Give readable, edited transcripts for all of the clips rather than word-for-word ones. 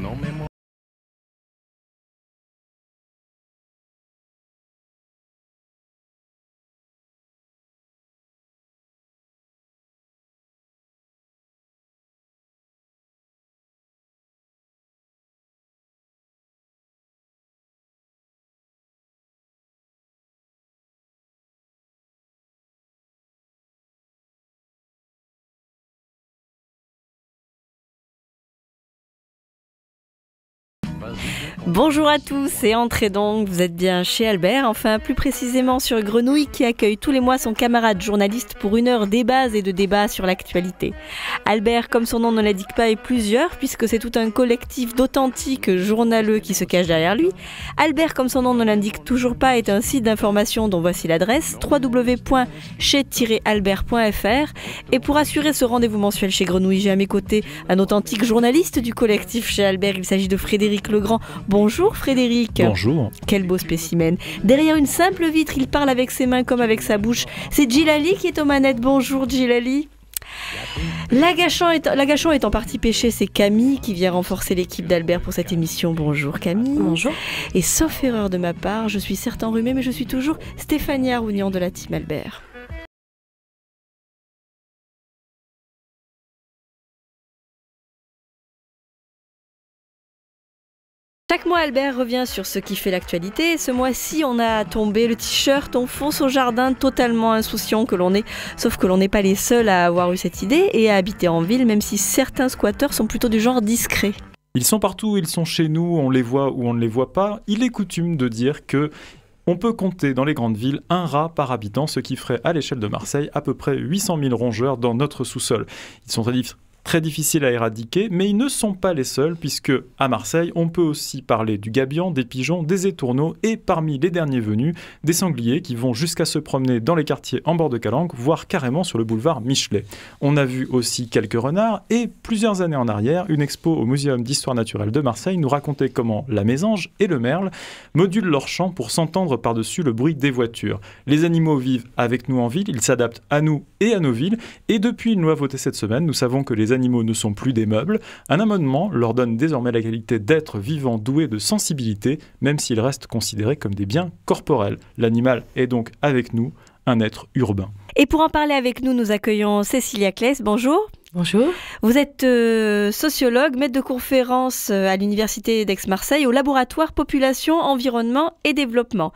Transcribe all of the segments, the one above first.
No me mo- Bonjour à tous et entrez donc, vous êtes bien chez Albert, enfin plus précisément sur Grenouille qui accueille tous les mois son camarade journaliste pour une heure débats et de débats sur l'actualité. Albert, comme son nom ne l'indique pas, est plusieurs puisque c'est tout un collectif d'authentiques journaleux qui se cachent derrière lui. Albert, comme son nom ne l'indique toujours pas, est un site d'information dont voici l'adresse www.chez-albert.fr. Et pour assurer ce rendez-vous mensuel chez Grenouille, j'ai à mes côtés un authentique journaliste du collectif chez Albert, il s'agit de Frédéric Legrand. Bonjour Frédéric. Bonjour. Quel beau spécimen. Derrière une simple vitre, il parle avec ses mains comme avec sa bouche. C'est Djilali qui est aux manettes. Bonjour Djilali. L'agachant est en partie pêché, c'est Camille qui vient renforcer l'équipe d'Albert pour cette émission. Bonjour Camille. Bonjour. Et sauf erreur de ma part, je suis certes enrhumée, mais je suis toujours Stéphanie Arounian de la team Albert. Chaque mois, Albert revient sur ce qui fait l'actualité. Ce mois-ci, on a tombé le t-shirt, on fonce au jardin totalement insouciant que l'on est. Sauf que l'on n'est pas les seuls à avoir eu cette idée et à habiter en ville, même si certains squatteurs sont plutôt du genre discret. Ils sont partout, ils sont chez nous, on les voit ou on ne les voit pas. Il est coutume de dire que on peut compter dans les grandes villes un rat par habitant, ce qui ferait à l'échelle de Marseille à peu près 800 000 rongeurs dans notre sous-sol. Ils sont très difficiles à éradiquer, mais ils ne sont pas les seuls, puisque à Marseille, on peut aussi parler du gabian, des pigeons, des étourneaux, et parmi les derniers venus, des sangliers qui vont jusqu'à se promener dans les quartiers en bord de Calanque, voire carrément sur le boulevard Michelet. On a vu aussi quelques renards, et plusieurs années en arrière, une expo au Muséum d'Histoire Naturelle de Marseille nous racontait comment la mésange et le merle modulent leur chant pour s'entendre par-dessus le bruit des voitures. Les animaux vivent avec nous en ville, ils s'adaptent à nous et à nos villes, et depuis une loi votée cette semaine, nous savons que les animaux ne sont plus des meubles. Un amendement leur donne désormais la qualité d'êtres vivants doués de sensibilité, même s'ils restent considérés comme des biens corporels. L'animal est donc avec nous un être urbain. Et pour en parler avec nous, nous accueillons Cécilia Claes. Bonjour. Bonjour. Vous êtes sociologue, maître de conférence à l'Université d'Aix-Marseille au laboratoire Population, Environnement et Développement.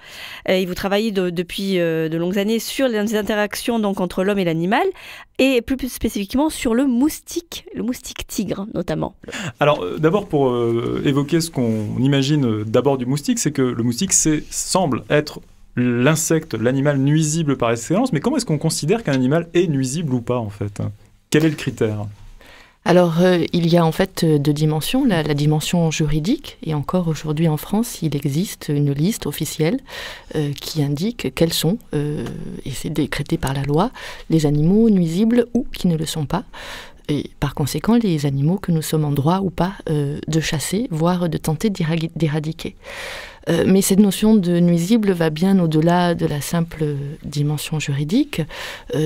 Et vous travaillez depuis de longues années sur les interactions donc, entre l'homme et l'animal et plus spécifiquement sur le moustique tigre notamment. Alors d'abord pour évoquer ce qu'on imagine d'abord du moustique, c'est que le moustique semble être l'insecte, l'animal nuisible par excellence, mais comment est-ce qu'on considère qu'un animal est nuisible ou pas en fait ? Quel est le critère ? Alors, il y a en fait deux dimensions. La dimension juridique, et encore aujourd'hui en France, il existe une liste officielle qui indique quels sont, et c'est décrété par la loi, les animaux nuisibles ou qui ne le sont pas. Et par conséquent, les animaux que nous sommes en droit ou pas de chasser, voire de tenter d'éradiquer. Mais cette notion de nuisible va bien au-delà de la simple dimension juridique.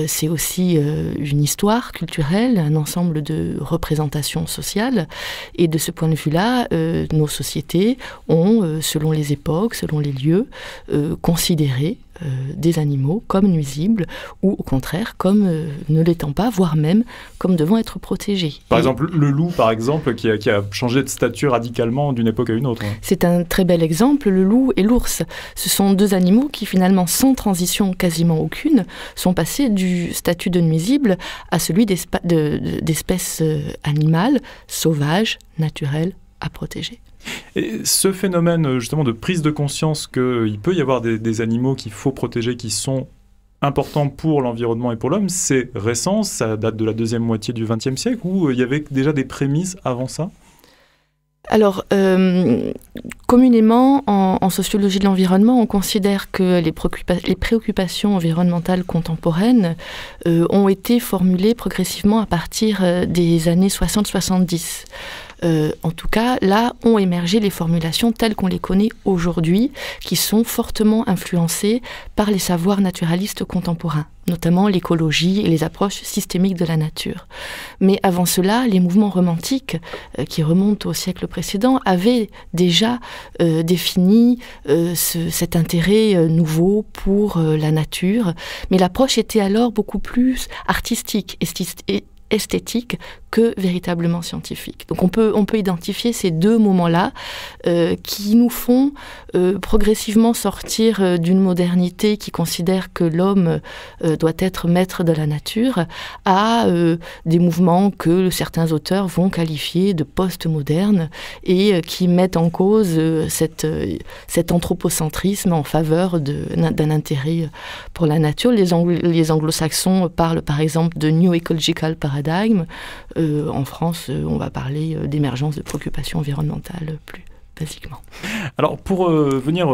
C'est aussi une histoire culturelle, un ensemble de représentations sociales. Et de ce point de vue-là, nos sociétés ont, selon les époques, selon les lieux, considéré des animaux comme nuisibles ou au contraire comme ne l'étant pas, voire même comme devant être protégés. Par exemple, le loup, par exemple, qui a changé de statut radicalement d'une époque à une autre. C'est un très bel exemple, le loup et l'ours. Ce sont deux animaux qui finalement, sans transition quasiment aucune, sont passés du statut de nuisible à celui d'espèce animale, sauvage, naturelle, à protéger. Et ce phénomène justement de prise de conscience qu'il peut y avoir des animaux qu'il faut protéger, qui sont importants pour l'environnement et pour l'homme, c'est récent, ça date de la deuxième moitié du XXe siècle, ou il y avait déjà des prémices avant ça ? Alors, communément, en sociologie de l'environnement, on considère que les préoccupations environnementales contemporaines ont été formulées progressivement à partir des années 60-70. En tout cas, là ont émergé les formulations telles qu'on les connaît aujourd'hui, qui sont fortement influencées par les savoirs naturalistes contemporains, notamment l'écologie et les approches systémiques de la nature. Mais avant cela, les mouvements romantiques, qui remontent au siècle précédent, avaient déjà défini cet intérêt nouveau pour la nature, mais l'approche était alors beaucoup plus artistique, esthétique que véritablement scientifique. Donc on peut identifier ces deux moments-là qui nous font progressivement sortir d'une modernité qui considère que l'homme doit être maître de la nature à des mouvements que certains auteurs vont qualifier de post-modernes et qui mettent en cause cet anthropocentrisme en faveur d'un intérêt pour la nature. Les anglo-saxons parlent par exemple de New Ecological Paradigm. En France, on va parler d'émergence de préoccupations environnementales plus basiquement. Alors, pour venir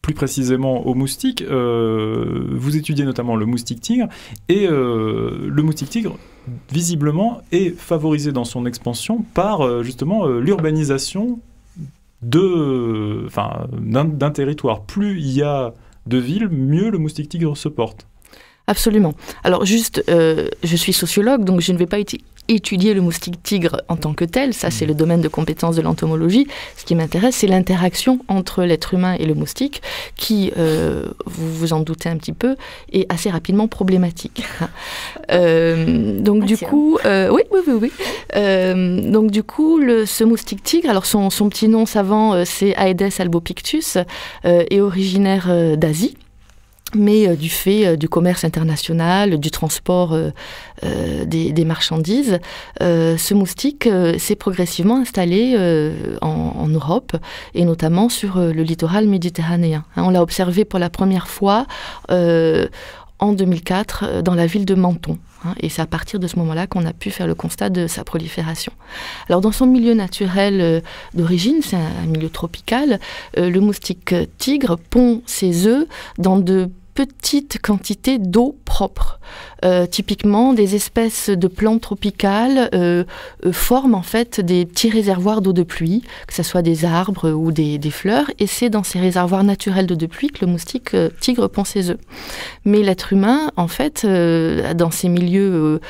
plus précisément aux moustiques, vous étudiez notamment le moustique tigre, et le moustique tigre, visiblement, est favorisé dans son expansion par justement l'urbanisation d'un territoire. Plus il y a de villes, mieux le moustique tigre se porte. Absolument. Alors juste, je suis sociologue, donc je ne vais pas étudier le moustique tigre en tant que tel. Ça, c'est le domaine de compétence de l'entomologie. Ce qui m'intéresse, c'est l'interaction entre l'être humain et le moustique, qui, vous vous en doutez un petit peu, est assez rapidement problématique. Donc du coup, oui. Donc du coup, ce moustique tigre, alors son petit nom savant, c'est Aedes albopictus, est originaire d'Asie. Mais du fait du commerce international, du transport des marchandises, ce moustique s'est progressivement installé en Europe et notamment sur le littoral méditerranéen. On l'a observé pour la première fois en 2004 dans la ville de Menton. Et c'est à partir de ce moment-là qu'on a pu faire le constat de sa prolifération. Alors dans son milieu naturel d'origine, c'est un milieu tropical, le moustique tigre pond ses œufs dans de petites quantités d'eau propre. Typiquement, des espèces de plantes tropicales forment en fait des petits réservoirs d'eau de pluie, que ce soit des arbres ou des fleurs, et c'est dans ces réservoirs naturels d'eau de pluie que le moustique tigre pond ses œufs. Mais l'être humain, en fait, dans ces milieux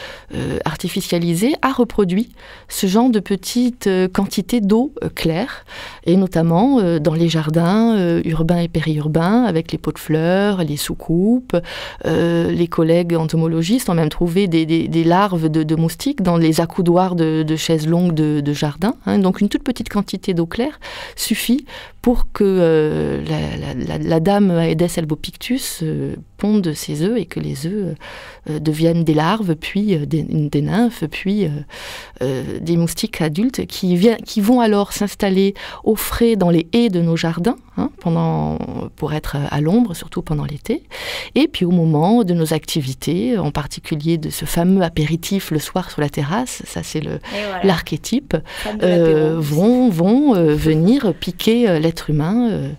artificialisés, a reproduit ce genre de petites quantités d'eau claire, et notamment dans les jardins urbains et périurbains, avec les pots de fleurs, les soucoupes. Les collègues entomologistes ont même trouvé des larves de moustiques dans les accoudoirs de chaises longues de jardin. Donc une toute petite quantité d'eau claire suffit pour que la dame Aedes albopictus ponde ses œufs et que les œufs deviennent des larves, puis des nymphes, puis des moustiques adultes qui vont alors s'installer au frais dans les haies de nos jardins, pour être à l'ombre, surtout pendant l'été. Et puis au moment de nos activités, en particulier de ce fameux apéritif le soir sur la terrasse, ça c'est l'archétype, vont venir piquer l'être humain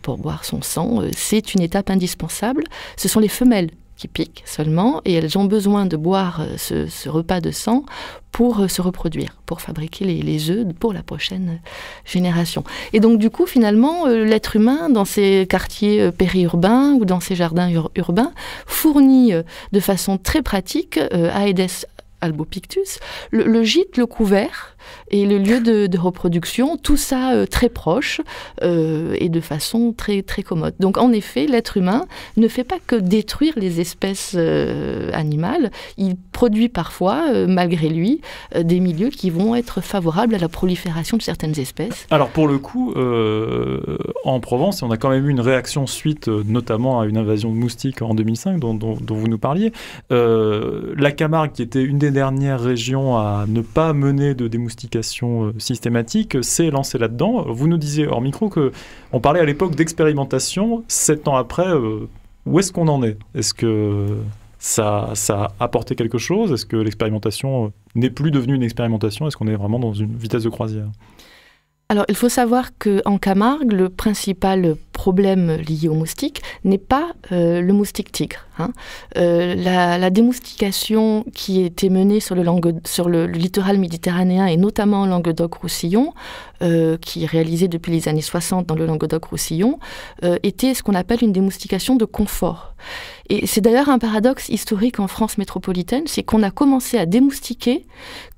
pour boire son sang. C'est une étape indispensable. Ce sont les femelles qui piquent seulement, et elles ont besoin de boire ce repas de sang pour se reproduire, pour fabriquer les œufs pour la prochaine génération. Et donc du coup, finalement, l'être humain, dans ces quartiers périurbains ou dans ces jardins urbains, fournit de façon très pratique Aedes albopictus, le gîte, le couvert et le lieu de reproduction, tout ça très proche et de façon très, très commode. Donc en effet, l'être humain ne fait pas que détruire les espèces animales, il produit parfois, malgré lui, des milieux qui vont être favorables à la prolifération de certaines espèces. Alors pour le coup, en Provence, on a quand même eu une réaction suite notamment à une invasion de moustiques en 2005 dont vous nous parliez. La Camargue, qui était une des dernières régions à ne pas mener de démoustication systématique, s'est lancée là-dedans. Vous nous disiez hors micro qu'on parlait à l'époque d'expérimentation. 7 ans après, où est-ce qu'on en est ? Est-ce que ça a apporté quelque chose ? Est-ce que l'expérimentation n'est plus devenue une expérimentation ? Est-ce qu'on est vraiment dans une vitesse de croisière ? Alors, il faut savoir qu'en Camargue, le principal problème lié aux moustiques n'est pas le moustique tigre. hein. La démoustication qui était menée sur le littoral méditerranéen et notamment en Languedoc-Roussillon, qui est réalisée depuis les années 60 dans le Languedoc-Roussillon, était ce qu'on appelle une démoustication de confort. Et c'est d'ailleurs un paradoxe historique en France métropolitaine, c'est qu'on a commencé à démoustiquer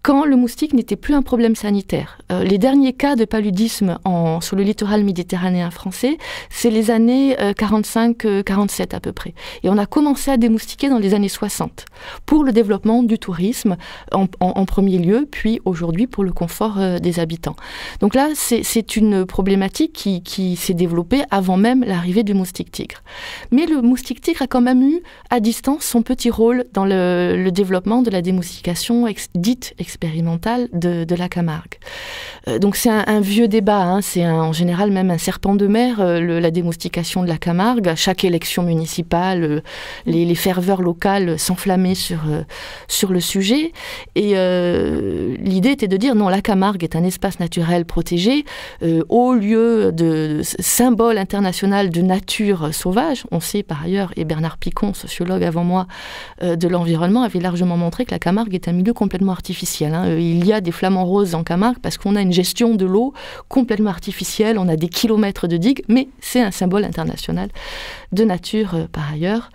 quand le moustique n'était plus un problème sanitaire. Les derniers cas de paludisme sur le littoral méditerranéen français, c'est les années 45-47 à peu près. Et on a commencé à démoustiquer dans les années 60 pour le développement du tourisme en premier lieu, puis aujourd'hui pour le confort des habitants. Donc là, c'est une problématique qui s'est développée avant même l'arrivée du moustique tigre. Mais le moustique tigre a quand même eu à distance son petit rôle dans le développement de la démoustication dite expérimentale de la Camargue. Donc c'est un vieux débat, hein, c'est en général même un serpent de mer, la démoustication de la Camargue. À chaque élection municipale, les ferveurs locales s'enflammaient sur le sujet. Et l'idée était de dire non, la Camargue est un espace naturel protégé, haut lieu de symbole international de nature sauvage. On sait par ailleurs, et Bernard Picon, sociologue avant moi de l'environnement, avait largement montré que la Camargue est un milieu complètement artificiel. Hein. Il y a des flamants roses en Camargue parce qu'on a une gestion de l'eau complètement artificielle, on a des kilomètres de digues, mais c'est un symbole international de nature par ailleurs,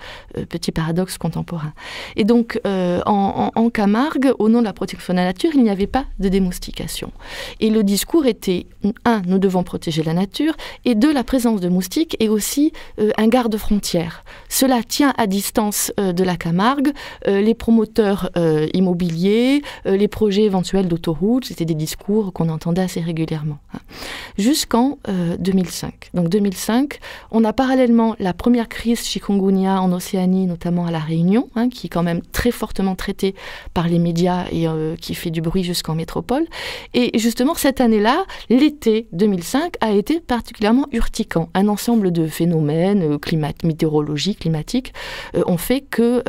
petit paradoxe contemporain. Et donc en Camargue, au nom de la protection de la nature, il n'y avait pas de démoustication. Et le discours était, un, nous devons protéger la nature, et deux, la présence de moustiques est aussi un garde-frontière. Cela tient à distance de la Camargue, les promoteurs immobiliers, les projets éventuels d'autoroutes, c'était des discours qu'on entendait assez régulièrement. Hein. Jusqu'en 2005. Donc 2005, on a parallèlement la première crise chikungunya en Océanie, notamment à La Réunion, hein, qui est quand même très fortement traitée par les médias et qui fait du bruit jusqu'en métropole. Et justement, cette année-là, l'été 2005 a été particulièrement urticant. Un ensemble de phénomènes météorologiques, climatiques, ont fait que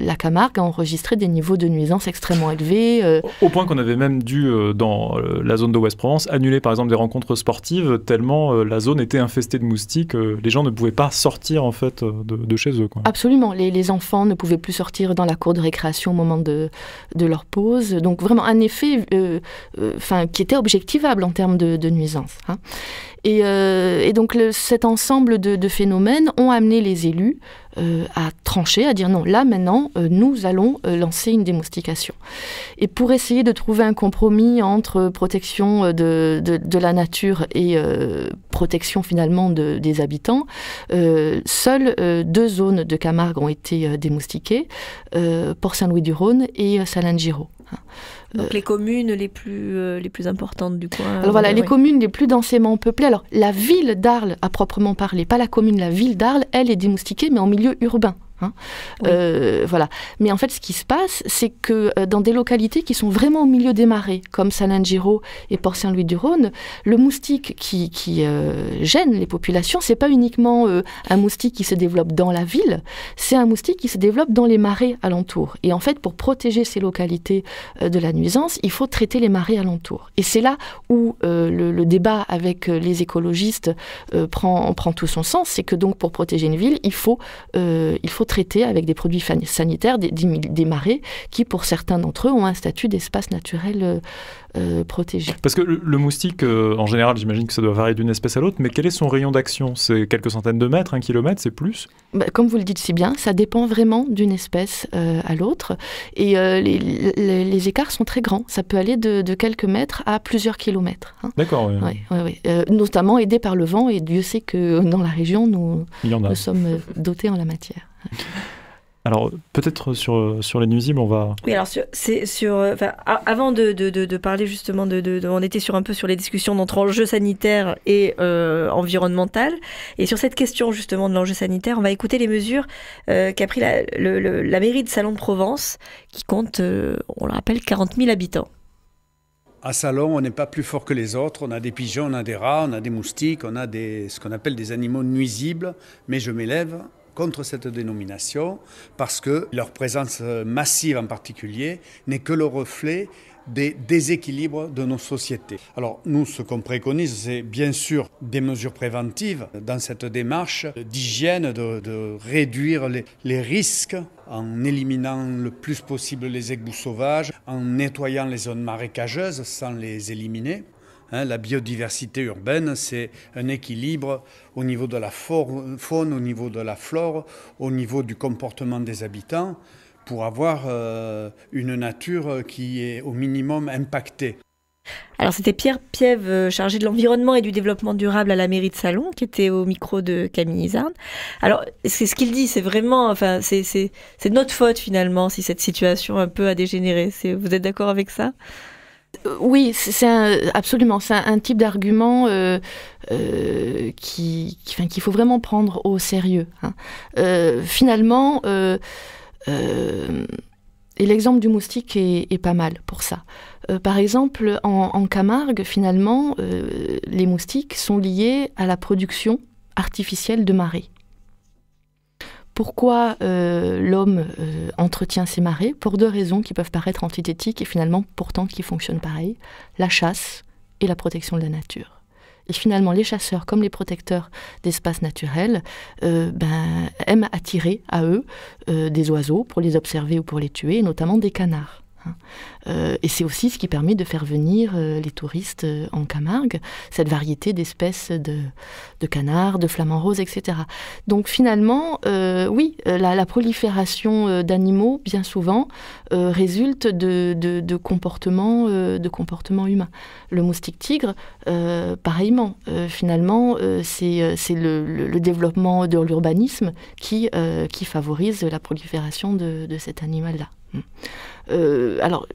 la Camargue a enregistré des niveaux de nuisance extrêmement élevés. Au point qu'on avait même dû, dans la zone de Ouest-Provence, annuler par exemple des rencontres sportives, tellement la zone était infestée de moustiques, les gens ne pouvaient pas sortir en fait de chez eux, quoi. Absolument, les enfants ne pouvaient plus sortir dans la cour de récréation au moment de leur pause. Donc vraiment un effet qui était objectivable en termes de nuisance. Hein. Et donc cet ensemble de phénomènes ont amené les élus à trancher, à dire non, là maintenant, nous allons lancer une démoustication. Et pour essayer de trouver un compromis entre protection de la nature et protection finalement des habitants, seules deux zones de Camargue ont été démoustiquées, Port-Saint-Louis-du-Rhône et Salins-de-Giraud. Donc les communes les plus importantes du coin. Alors voilà, les communes les plus densément peuplées. Alors la ville d'Arles, à proprement parler, pas la commune, la ville d'Arles, elle est démoustiquée, mais en milieu urbain. Hein. Oui. Voilà. Mais en fait, ce qui se passe, c'est que dans des localités qui sont vraiment au milieu des marais, comme Salins-de-Giraud et Port-Saint-Louis-du-Rhône, le moustique qui gêne les populations, c'est pas uniquement un moustique qui se développe dans la ville, c'est un moustique qui se développe dans les marais alentours. Et en fait, pour protéger ces localités de la nuisance, il faut traiter les marais alentours. Et c'est là où le débat avec les écologistes prend tout son sens, c'est que donc pour protéger une ville, il faut traiter avec des produits sanitaires des marais qui, pour certains d'entre eux, ont un statut d'espace naturel protégé. Parce que le moustique, en général, j'imagine que ça doit varier d'une espèce à l'autre, mais quel est son rayon d'action? C'est quelques centaines de mètres, 1 kilomètre, c'est plus? Comme vous le dites si bien, ça dépend vraiment d'une espèce à l'autre. Et les écarts sont très grands. Ça peut aller de quelques mètres à plusieurs kilomètres. Hein. D'accord, oui. Oui. Notamment aidés par le vent, et Dieu sait que dans la région, nous sommes dotés en la matière. Alors, peut-être sur les nuisibles, on va... Oui, alors, avant de parler justement on était un peu sur les discussions entre enjeux sanitaires et environnemental. Et sur cette question justement de l'enjeu sanitaire, on va écouter les mesures qu'a pris la mairie de Salon de Provence, qui compte, on le rappelle, 40 000 habitants. À Salon, on n'est pas plus fort que les autres. On a des pigeons, on a des rats, on a des moustiques, on a ce qu'on appelle des animaux nuisibles. Mais je m'élève contre cette dénomination parce que leur présence massive en particulier n'est que le reflet des déséquilibres de nos sociétés. Alors nous, ce qu'on préconise, c'est bien sûr des mesures préventives dans cette démarche d'hygiène, de réduire les risques en éliminant le plus possible les égouts sauvages, en nettoyant les zones marécageuses sans les éliminer. La biodiversité urbaine, c'est un équilibre au niveau de la faune, au niveau de la flore, au niveau du comportement des habitants, pour avoir une nature qui est au minimum impactée. Alors c'était Pierre Piève, chargé de l'environnement et du développement durable à la mairie de Salon, qui était au micro de Camille Izarn. Alors c'est ce qu'il dit, c'est vraiment, enfin c'est notre faute finalement si cette situation un peu a dégénéré. Vous êtes d'accord avec ça ? Oui, absolument. C'est un type d'argument qu'il faut vraiment prendre au sérieux. Finalement, et l'exemple du moustique est pas mal pour ça. Par exemple, en Camargue, finalement, les moustiques sont liés à la production artificielle de marées. Pourquoi l'homme entretient ces marées ? Pour 2 raisons qui peuvent paraître antithétiques et finalement pourtant qui fonctionnent pareil. La chasse et la protection de la nature. Et finalement, les chasseurs, comme les protecteurs d'espaces naturels, aiment attirer à eux des oiseaux pour les observer ou pour les tuer, et notamment des canards. Et c'est aussi ce qui permet de faire venir les touristes en Camargue, cette variété d'espèces de canards, de flamants roses, etc. Donc finalement, oui, la prolifération d'animaux, bien souvent, résulte de comportements humains. Le moustique tigre, pareillement, finalement, c'est le développement de l'urbanisme qui favorise la prolifération de cet animal-là. Alors,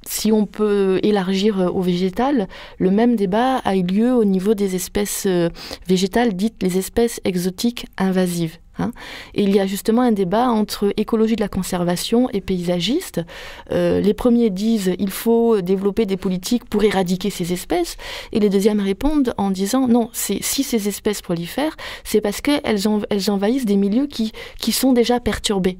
si on peut élargir au végétal, le même débat a eu lieu au niveau des espèces végétales, dites les espèces exotiques invasives. Et il y a justement un débat entre écologie de la conservation et paysagistes. Les premiers disent il faut développer des politiques pour éradiquer ces espèces, et les deuxièmes répondent en disant non, si ces espèces prolifèrent, c'est parce qu'elles envahissent des milieux qui sont déjà perturbés.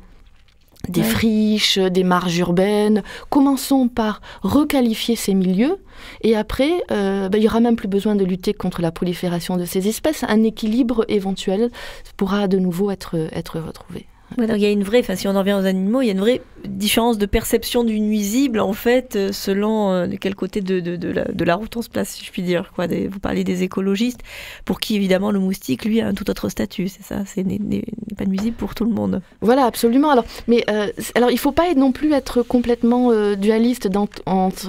Des friches, des marges urbaines. Commençons par requalifier ces milieux et après, il n'y aura même plus besoin de lutter contre la prolifération de ces espèces. Un équilibre éventuel pourra de nouveau être retrouvé. Alors, il y a une vraie, si on en revient aux animaux, il y a une vraie différence de perception du nuisible, en fait, selon de quel côté de la route on se place, si je puis dire. Vous parlez des écologistes, pour qui, évidemment, le moustique, lui, a un tout autre statut, c'est ça, n'est pas nuisible pour tout le monde. Voilà, absolument. Alors, il ne faut pas non plus être complètement dualiste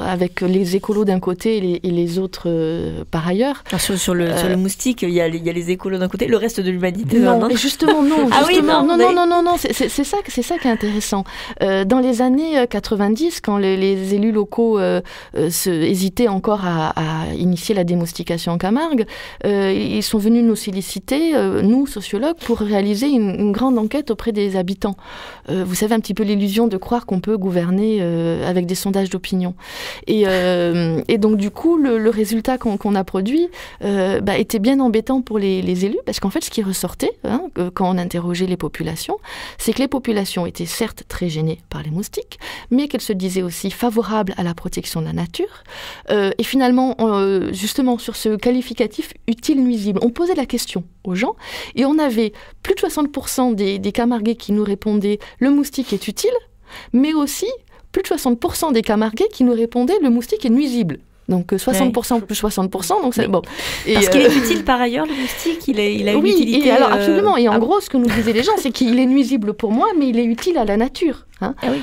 avec les écolos d'un côté et les autres par ailleurs. Alors, sur le moustique, il y a les écolos d'un côté, le reste de l'humanité. Non, mais justement, non. Ah oui, non, c'est ça qui est intéressant. Dans les années 90, quand les élus locaux hésitaient encore à initier la démoustication en Camargue, ils sont venus nous solliciter, nous, sociologues, pour réaliser une grande enquête auprès des habitants. Vous savez, un petit peu l'illusion de croire qu'on peut gouverner avec des sondages d'opinion. Et donc, du coup, le résultat qu'on a produit était bien embêtant pour les élus, parce qu'en fait, ce qui ressortait, quand on interrogeait les populations, c'est que les populations étaient certes très gênées par les moustiques, mais qu'elles se disaient aussi favorables à la protection de la nature. Et finalement, justement, sur ce qualificatif utile-nuisible, on posait la question aux gens, et on avait plus de 60% des Camarguais qui nous répondaient « le moustique est utile », mais aussi plus de 60% des Camarguais qui nous répondaient « le moustique est nuisible ». Donc 60% plus 60%, donc c'est bon. Parce qu'il est utile par ailleurs, le moustique, il a une utilité. Oui, alors absolument. Et en gros, ce que nous disaient les gens, c'est qu'il est nuisible pour moi, mais il est utile à la nature.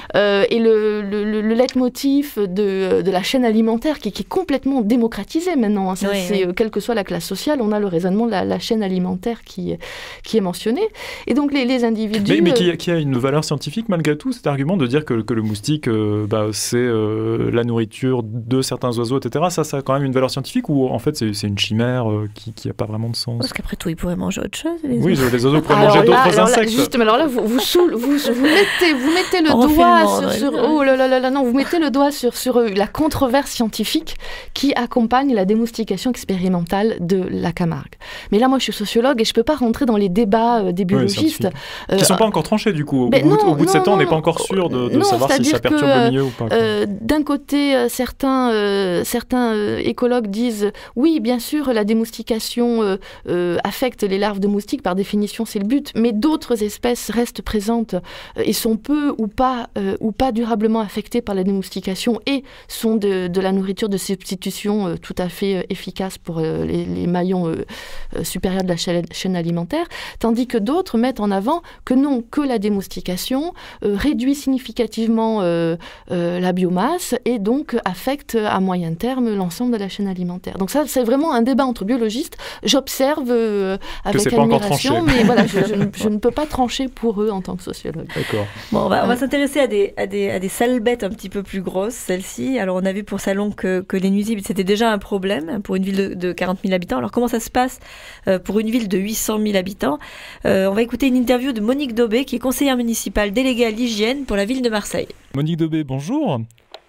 Et le leitmotiv de la chaîne alimentaire qui est complètement démocratisé maintenant, quelle que soit la classe sociale, on a le raisonnement de la chaîne alimentaire qui est mentionné. Et donc les individus... Mais qui a une valeur scientifique malgré tout, cet argument de dire que le moustique, c'est la nourriture de certains oiseaux, etc. Ça a quand même une valeur scientifique, ou en fait c'est une chimère qui n'a pas vraiment de sens? Parce qu'après tout, ils pourraient manger autre chose. Les oiseaux pourraient manger d'autres insectes. Justement, alors là, vous mettez le le doigt sur oh là là là là, non, vous mettez le doigt sur la controverse scientifique qui accompagne la démoustication expérimentale de la Camargue. Mais là, moi, je suis sociologue et je peux pas rentrer dans les débats des biologistes. Qui ne sont pas encore tranchés, du coup. Au bout de 7 ans, on n'est pas encore sûr de savoir si ça perturbe le milieu ou pas. D'un côté, certains écologues disent oui, bien sûr, la démoustication affecte les larves de moustiques, par définition, c'est le but, mais d'autres espèces restent présentes et sont peu ou pas durablement affectées par la démoustication et sont de la nourriture de substitution tout à fait efficace pour les maillons supérieurs de la chaîne alimentaire, tandis que d'autres mettent en avant que non, que la démoustication réduit significativement la biomasse et donc affecte à moyen terme l'ensemble de la chaîne alimentaire. Donc ça, c'est vraiment un débat entre biologistes. J'observe avec admiration, mais voilà, je ne peux pas trancher pour eux en tant que sociologue. D'accord. Bon, on va s'intéresser à des sales bêtes un petit peu plus grosses, celles-ci. Alors, on a vu pour Salon que les nuisibles, c'était déjà un problème pour une ville de 40 000 habitants. Alors, comment ça se passe pour une ville de 800 000 habitants? On va écouter une interview de Monique Daubé, qui est conseillère municipale déléguée à l'hygiène pour la ville de Marseille. Monique Daubé, bonjour.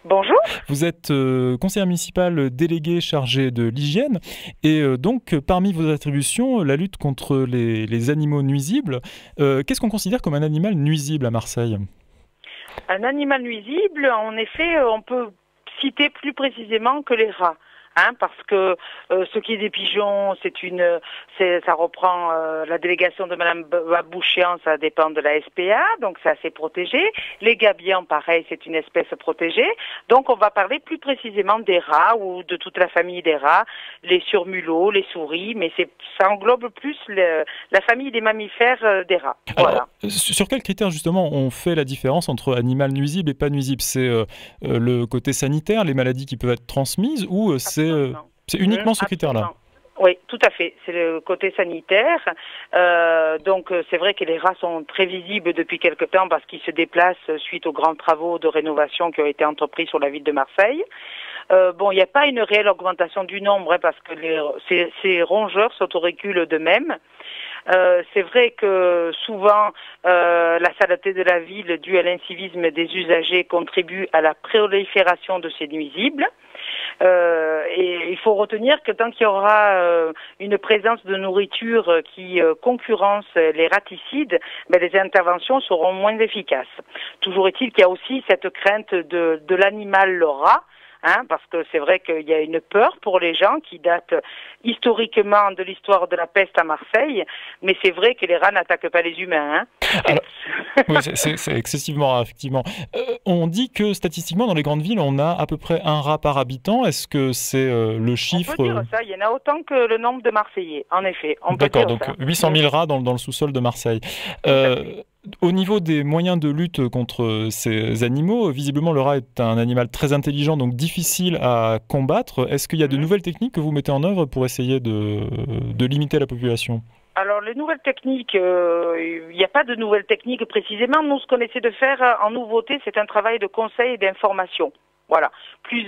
Bonjour. Vous êtes conseillère municipale déléguée chargée de l'hygiène et donc parmi vos attributions, la lutte contre les animaux nuisibles. Qu'est-ce qu'on considère comme un animal nuisible à Marseille? Un animal nuisible, en effet, on peut citer plus précisément que les rats. Parce que ce qui est des pigeons, ça reprend la délégation de Madame Babouchian, ça dépend de la SPA, donc c'est assez protégé. Les gabions, pareil, c'est une espèce protégée. Donc on va parler plus précisément des rats ou de toute la famille des rats, les surmulots, les souris, mais ça englobe plus la famille des mammifères des rats. Alors, voilà. Sur quels critères justement on fait la différence entre animal nuisible et pas nuisible? C'est le côté sanitaire, les maladies qui peuvent être transmises, ou c'est uniquement ce critère-là? Oui, tout à fait. C'est le côté sanitaire. Donc, c'est vrai que les rats sont très visibles depuis quelque temps parce qu'ils se déplacent suite aux grands travaux de rénovation qui ont été entrepris sur la ville de Marseille. Il n'y a pas une réelle augmentation du nombre parce que ces rongeurs s'autorégulent d'eux-mêmes. C'est vrai que souvent la saleté de la ville due à l'incivisme des usagers contribue à la prolifération de ces nuisibles. Et il faut retenir que tant qu'il y aura une présence de nourriture qui concurrence les raticides, les interventions seront moins efficaces. Toujours est-il qu'il y a aussi cette crainte de l'animal, le rat, parce que c'est vrai qu'il y a une peur pour les gens qui date historiquement de l'histoire de la peste à Marseille, mais c'est vrai que les rats n'attaquent pas les humains. Alors, oui, c'est excessivement rare, effectivement. On dit que statistiquement, dans les grandes villes, on a à peu près un rat par habitant. Est-ce que c'est le chiffre... On peut dire ça, il y en a autant que le nombre de Marseillais, en effet. D'accord, donc 800 000 rats dans le sous-sol de Marseille. Au niveau des moyens de lutte contre ces animaux, visiblement le rat est un animal très intelligent, donc difficile à combattre. Est-ce qu'il y a de nouvelles techniques que vous mettez en œuvre pour essayer de limiter la population? Alors, les nouvelles techniques, il n'y a pas de nouvelles techniques précisément. Nous, ce qu'on essaie de faire en nouveauté, c'est un travail de conseil et d'information. Voilà, plus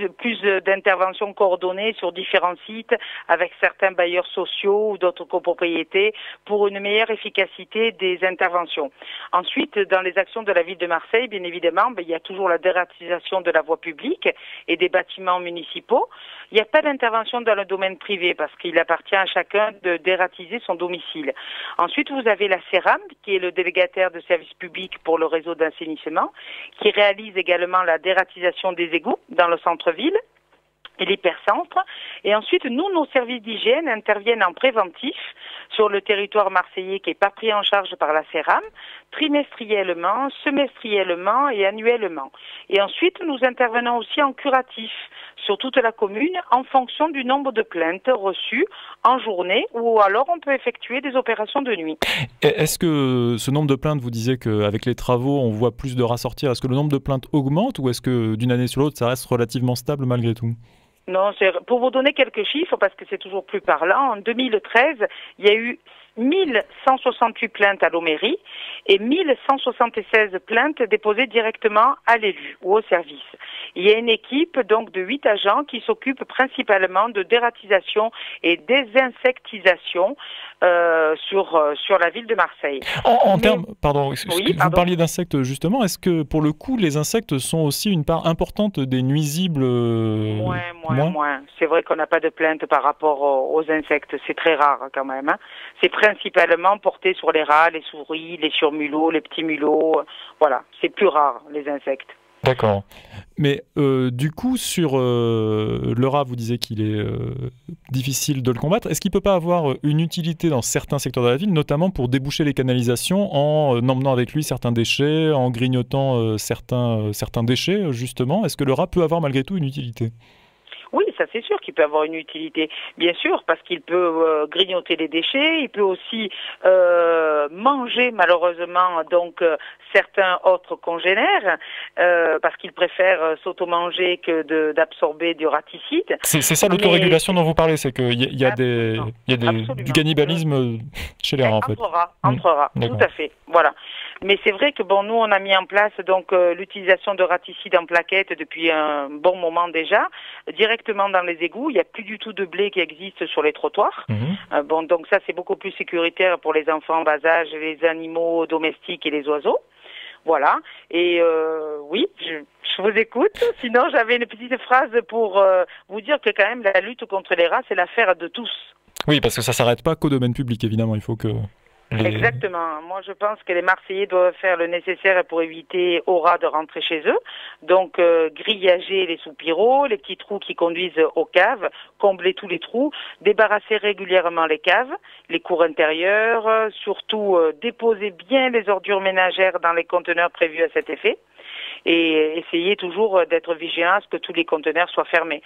d'interventions coordonnées sur différents sites avec certains bailleurs sociaux ou d'autres copropriétés pour une meilleure efficacité des interventions. Ensuite, dans les actions de la ville de Marseille, bien évidemment, il y a toujours la dératisation de la voie publique et des bâtiments municipaux. Il n'y a pas d'intervention dans le domaine privé parce qu'il appartient à chacun de dératiser son domicile. Ensuite, vous avez la CERAM, qui est le délégataire de services publics pour le réseau d'assainissement, qui réalise également la dératisation des égouts dans le centre-ville et l'hypercentre. Et ensuite, nos services d'hygiène interviennent en préventif sur le territoire marseillais qui n'est pas pris en charge par la CERAM, trimestriellement, semestriellement et annuellement. Et ensuite, nous intervenons aussi en curatif sur toute la commune en fonction du nombre de plaintes reçues en journée ou alors on peut effectuer des opérations de nuit. Est-ce que ce nombre de plaintes, vous disiez qu'avec les travaux, on voit plus de rats sortir, est-ce que le nombre de plaintes augmente ou est-ce que d'une année sur l'autre, ça reste relativement stable malgré tout? Non, c'est pour vous donner quelques chiffres, parce que c'est toujours plus parlant, en 2013, il y a eu 1168 plaintes à l'Omairie et 1176 plaintes déposées directement à l'élu ou au service. Il y a une équipe donc de 8 agents qui s'occupent principalement de dératisation et désinsectisation sur la ville de Marseille. En termes, pardon, Oui, vous parliez d'insectes justement, est-ce que pour le coup les insectes sont aussi une part importante des nuisibles Moins. C'est vrai qu'on n'a pas de plainte par rapport aux insectes, c'est très rare quand même. Hein. C'est principalement porté sur les rats, les souris, les surmulots, les petits mulots, voilà, c'est plus rare les insectes. D'accord. Mais du coup, sur le rat, vous disiez qu'il est difficile de le combattre. Est-ce qu'il ne peut pas avoir une utilité dans certains secteurs de la ville, notamment pour déboucher les canalisations en emmenant avec lui certains déchets, en grignotant certains déchets, justement? Est-ce que le rat peut avoir malgré tout une utilité? Oui, ça c'est sûr qu'il peut avoir une utilité, bien sûr, parce qu'il peut grignoter les déchets, il peut aussi manger malheureusement donc certains autres congénères, parce qu'il préfère s'auto-manger que d'absorber du raticide. C'est ça l'autorégulation dont vous parlez, c'est qu'il y a du cannibalisme chez les rats en fait. Entre rats, tout à fait, voilà. Mais c'est vrai que nous on a mis en place donc l'utilisation de raticides en plaquettes depuis un bon moment déjà, directement dans les égouts. Il n'y a plus du tout de blé qui existe sur les trottoirs. Donc ça c'est beaucoup plus sécuritaire pour les enfants en bas âge, les animaux domestiques et les oiseaux. Voilà. Et oui, je vous écoute. Sinon j'avais une petite phrase pour vous dire que quand même la lutte contre les rats c'est l'affaire de tous. Oui, parce que ça s'arrête pas qu'au domaine public évidemment. Il faut que Exactement. Moi, je pense que les Marseillais doivent faire le nécessaire pour éviter aux rats de rentrer chez eux. Donc, grillager les soupiraux, les petits trous qui conduisent aux caves, combler tous les trous, débarrasser régulièrement les caves, les cours intérieurs, surtout déposer bien les ordures ménagères dans les conteneurs prévus à cet effet et essayer toujours d'être vigilant à ce que tous les conteneurs soient fermés.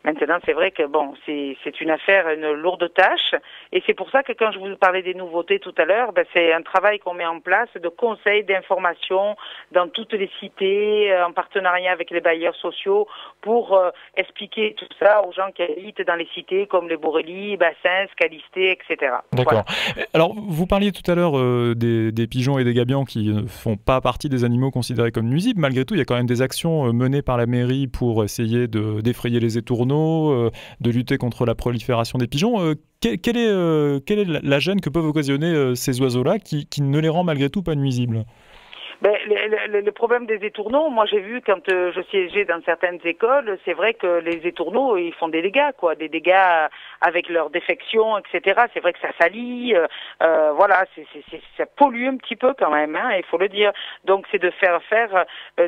Maintenant, c'est vrai que c'est une lourde tâche, et c'est pour ça que quand je vous parlais des nouveautés tout à l'heure, c'est un travail qu'on met en place de conseils, d'information dans toutes les cités, en partenariat avec les bailleurs sociaux, pour expliquer tout ça aux gens qui habitent dans les cités comme les Borély, Bassins, Calisté, etc. D'accord. Voilà. Alors, vous parliez tout à l'heure des pigeons et des gabions qui ne font pas partie des animaux considérés comme nuisibles. Malgré tout, il y a quand même des actions menées par la mairie pour essayer d'effrayer les étourneaux, de lutter contre la prolifération des pigeons. Quelle est la gêne que peuvent occasionner ces oiseaux-là qui ne les rend malgré tout pas nuisibles? Le problème des étourneaux, moi j'ai vu quand je siégeais dans certaines écoles, c'est vrai que les étourneaux, ils font des dégâts avec leur défection, etc. C'est vrai que ça salit, voilà, ça pollue un petit peu quand même, hein, il faut le dire. Donc c'est de faire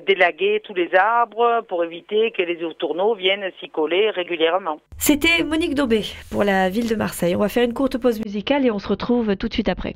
délaguer tous les arbres pour éviter que les étourneaux viennent s'y coller régulièrement. C'était Monique Daubé pour la ville de Marseille. On va faire une courte pause musicale et on se retrouve tout de suite après.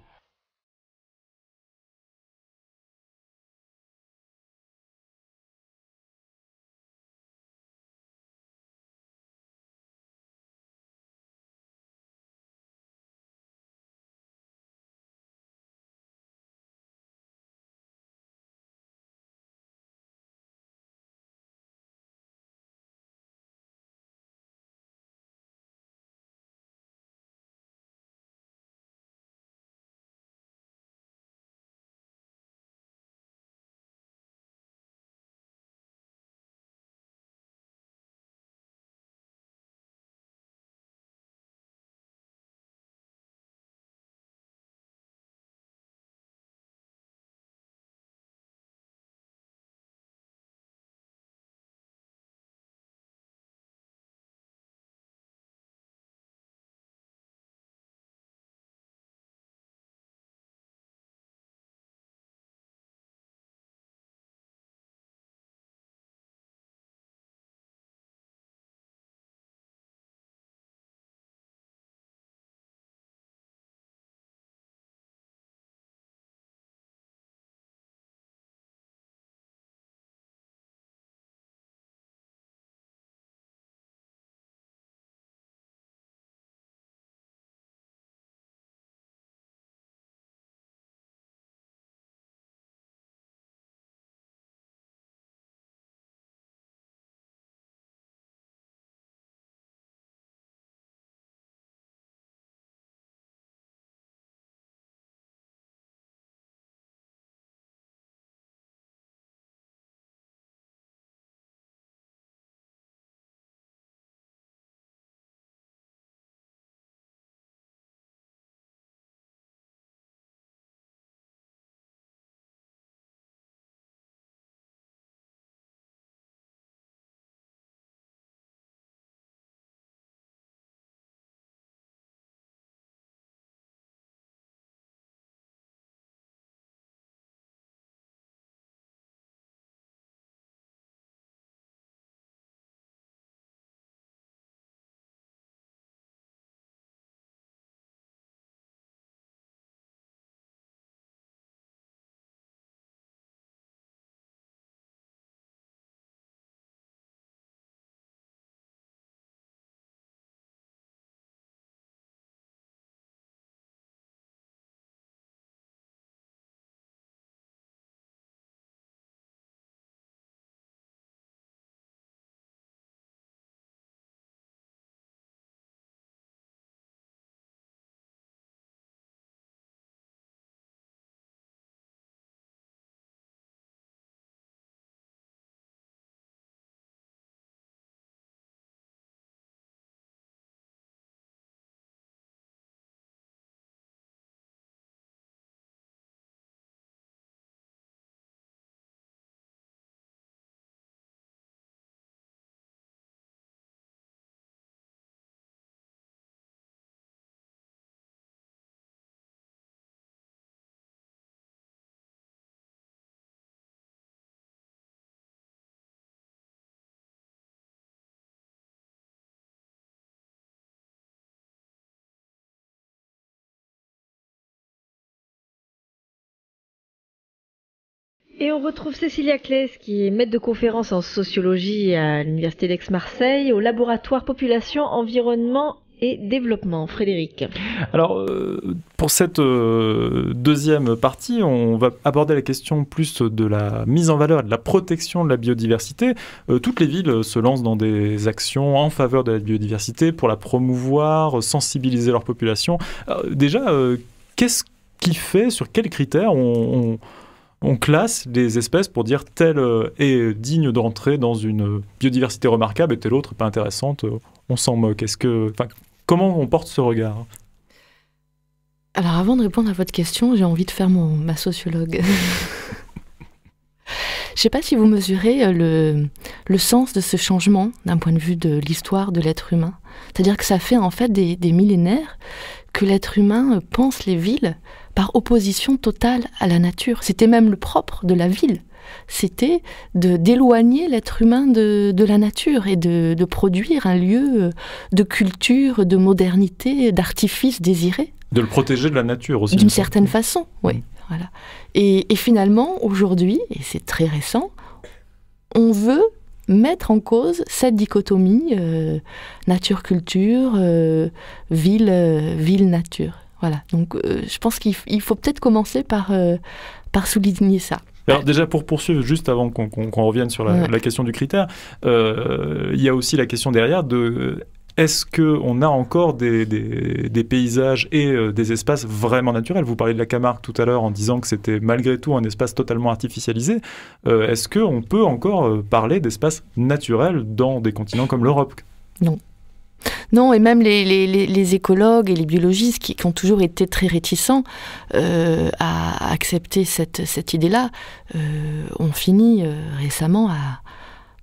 Et on retrouve Cécilia Claes, qui est maître de conférence en sociologie à l'Université d'Aix-Marseille, au laboratoire Population, Environnement et Développement. Frédéric. Alors, pour cette deuxième partie, on va aborder la question plus de la mise en valeur et de la protection de la biodiversité. Toutes les villes se lancent dans des actions en faveur de la biodiversité pour la promouvoir, sensibiliser leur population. Déjà, qu'est-ce qui fait, sur quels critères on classe des espèces pour dire telle est digne d'entrer dans une biodiversité remarquable et telle autre pas intéressante, on s'en moque. Comment on porte ce regard ? Alors avant de répondre à votre question, j'ai envie de faire ma sociologue. Je ne sais pas si vous mesurez le sens de ce changement d'un point de vue de l'histoire de l'être humain. C'est-à-dire que ça fait en fait des millénaires que l'être humain pense les villes par opposition totale à la nature. C'était même le propre de la ville. C'était d'éloigner l'être humain de la nature et de produire un lieu de culture, de modernité, d'artifice désiré. De le protéger de la nature aussi. D'une certaine façon, oui. Voilà. Et finalement, aujourd'hui, et c'est très récent, on veut mettre en cause cette dichotomie nature-culture, ville-nature. Voilà. Donc, je pense qu'il faut peut-être commencer par souligner ça. Alors déjà, pour poursuivre, juste avant qu'on revienne sur la question du critère, il y a aussi la question derrière de est-ce qu'on a encore des paysages et des espaces vraiment naturels ? Vous parliez de la Camargue tout à l'heure en disant que c'était malgré tout un espace totalement artificialisé. Est-ce qu'on peut encore parler d'espaces naturels dans des continents comme l'Europe ? Non. Non, et même les écologues et les biologistes qui ont toujours été très réticents à accepter cette idée-là ont fini récemment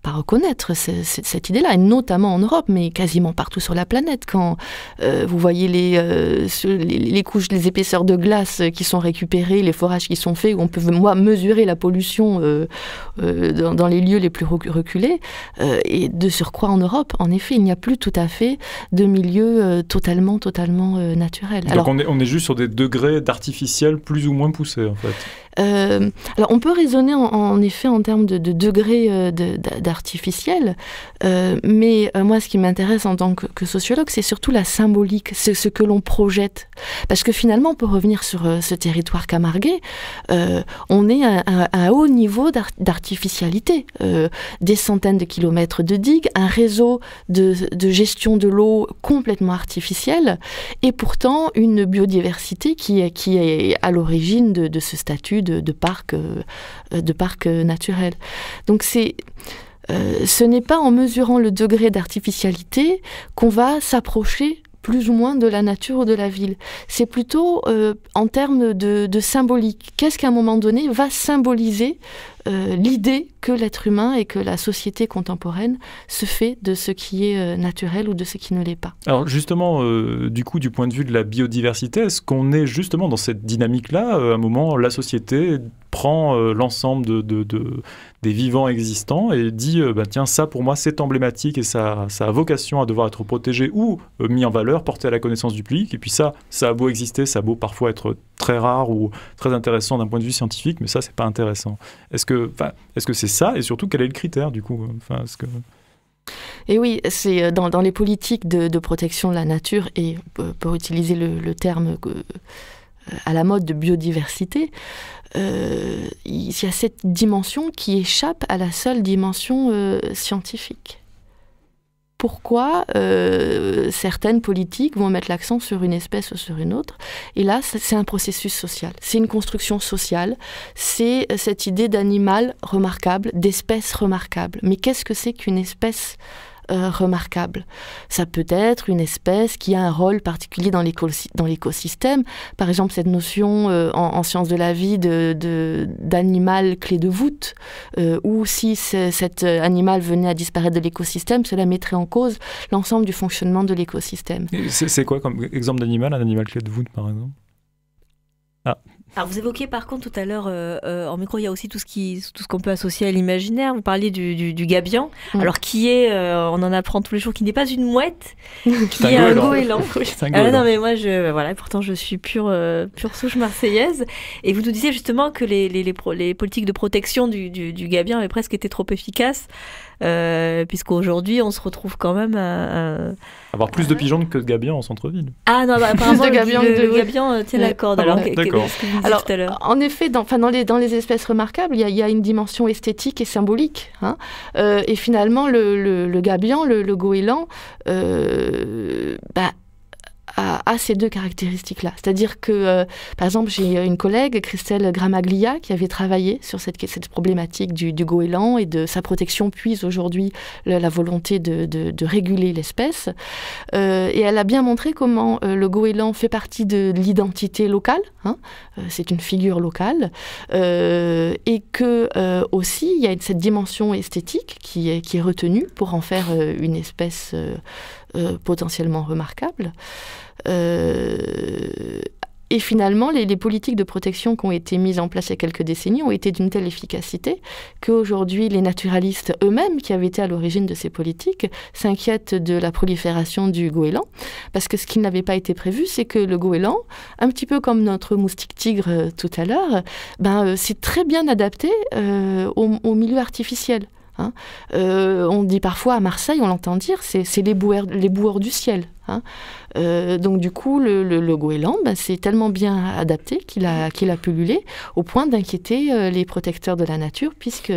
par reconnaître cette idée-là, et notamment en Europe, mais quasiment partout sur la planète. Quand vous voyez les couches, les épaisseurs de glace qui sont récupérées, les forages qui sont faits, où on peut mesurer la pollution dans les lieux les plus reculés, et de surcroît en Europe, en effet, il n'y a plus tout à fait de milieu totalement naturel. Donc alors, on est juste sur des degrés d'artificiel plus ou moins poussés, en fait. Alors on peut raisonner en effet en termes de degrés d'artificiel, mais moi ce qui m'intéresse en tant que sociologue, c'est surtout la symbolique, ce que l'on projette. Parce que finalement, pour revenir sur ce territoire camarguais, on est à un haut niveau d'artificialité. Des centaines de kilomètres de digues, un réseau de gestion de l'eau complètement artificiel, et pourtant une biodiversité qui est à l'origine de ce statut de parc naturel. Donc ce n'est pas en mesurant le degré d'artificialité qu'on va s'approcher plus ou moins de la nature ou de la ville. C'est plutôt en termes de symbolique. Qu'est-ce qu'à un moment donné va symboliser l'idée que l'être humain et que la société contemporaine se fait de ce qui est naturel ou de ce qui ne l'est pas. Alors justement, du coup, du point de vue de la biodiversité, est-ce qu'on est justement dans cette dynamique-là, à un moment, la société prend l'ensemble des vivants existants et dit tiens, ça pour moi c'est emblématique et ça a vocation à devoir être protégé ou mis en valeur, porté à la connaissance du public, et puis ça a beau exister, ça a beau parfois être très rare ou très intéressant d'un point de vue scientifique, mais ça c'est pas intéressant. Est-ce que c'est ça, et surtout quel est le critère du coup ? Et oui, c'est dans les politiques de protection de la nature, et pour utiliser le terme à la mode de biodiversité, il y a cette dimension qui échappe à la seule dimension scientifique. Pourquoi certaines politiques vont mettre l'accent sur une espèce ou sur une autre ? Et là, c'est un processus social. C'est une construction sociale. C'est cette idée d'animal remarquable, d'espèce remarquable. Mais qu'est-ce que c'est qu'une espèce remarquable ? Ça peut être une espèce qui a un rôle particulier dans l'écosystème. Par exemple, cette notion en sciences de la vie d'animal clé de voûte, ou si cet animal venait à disparaître de l'écosystème, cela mettrait en cause l'ensemble du fonctionnement de l'écosystème. C'est quoi comme exemple d'animal, un animal clé de voûte par exemple ? Alors vous évoquiez par contre tout à l'heure en micro, il y a aussi tout ce qu'on peut associer à l'imaginaire. Vous parliez du gabian, alors qui est, on en apprend tous les jours, qui n'est pas une mouette, qui est un goéland. Non mais moi pourtant je suis pure souche marseillaise. Et vous nous disiez justement que les politiques de protection du gabian avaient presque été trop efficaces. Puisqu'aujourd'hui on se retrouve quand même à avoir plus de pigeons que de gabians en centre-ville. Ah non, apparemment le gabian tient la corde. Alors, d'accord. Alors, tout à l'heure. En effet, dans les espèces remarquables, il y a une dimension esthétique et symbolique. Et finalement, le gabian, le goéland, a ces deux caractéristiques-là. C'est-à-dire que, par exemple, j'ai une collègue, Christelle Gramaglia, qui avait travaillé sur cette problématique du goéland et de sa protection, puis aujourd'hui la volonté de réguler l'espèce. Et elle a bien montré comment le goéland fait partie de l'identité locale, c'est une figure locale, et que aussi il y a cette dimension esthétique qui est retenue pour en faire une espèce potentiellement remarquable. Et finalement, les politiques de protection qui ont été mises en place il y a quelques décennies ont été d'une telle efficacité qu'aujourd'hui, les naturalistes eux-mêmes, qui avaient été à l'origine de ces politiques, s'inquiètent de la prolifération du goéland, parce que ce qui n'avait pas été prévu, c'est que le goéland, un petit peu comme notre moustique-tigre tout à l'heure, c'est très bien adapté au milieu artificiel. On dit parfois à Marseille, on l'entend dire, c'est les boueurs du ciel. Donc du coup, le goéland, c'est tellement bien adapté qu'il a pullulé au point d'inquiéter les protecteurs de la nature, puisque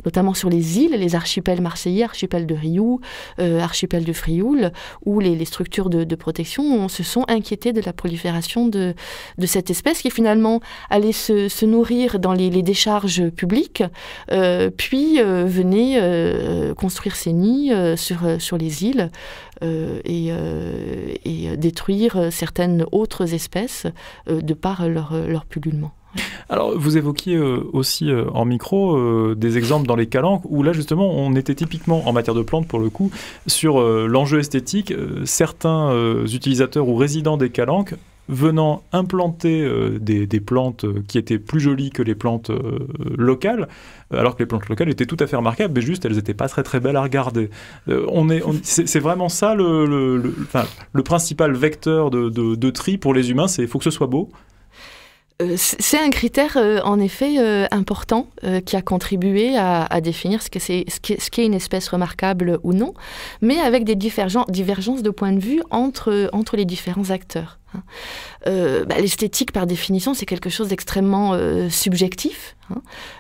notamment sur les îles, les archipels marseillais, archipel de Riou, archipel de Frioul, où les structures de protection se sont inquiétées de la prolifération de cette espèce qui finalement allait se nourrir dans les décharges publiques, puis venait construire ses nids sur les îles et détruire certaines autres espèces de par leur pullulement. Alors, vous évoquiez aussi en micro des exemples dans les calanques où là, justement, on était typiquement, en matière de plantes pour le coup, sur l'enjeu esthétique. Certains utilisateurs ou résidents des calanques venant implanter des plantes qui étaient plus jolies que les plantes locales, alors que les plantes locales étaient tout à fait remarquables, mais juste elles n'étaient pas très très belles à regarder. C'est vraiment ça le principal vecteur de tri pour les humains, il faut que ce soit beau. C'est un critère en effet important qui a contribué à définir ce qu'est une espèce remarquable ou non, mais avec des divergences de point de vue entre les différents acteurs. L'esthétique, par définition, c'est quelque chose d'extrêmement subjectif,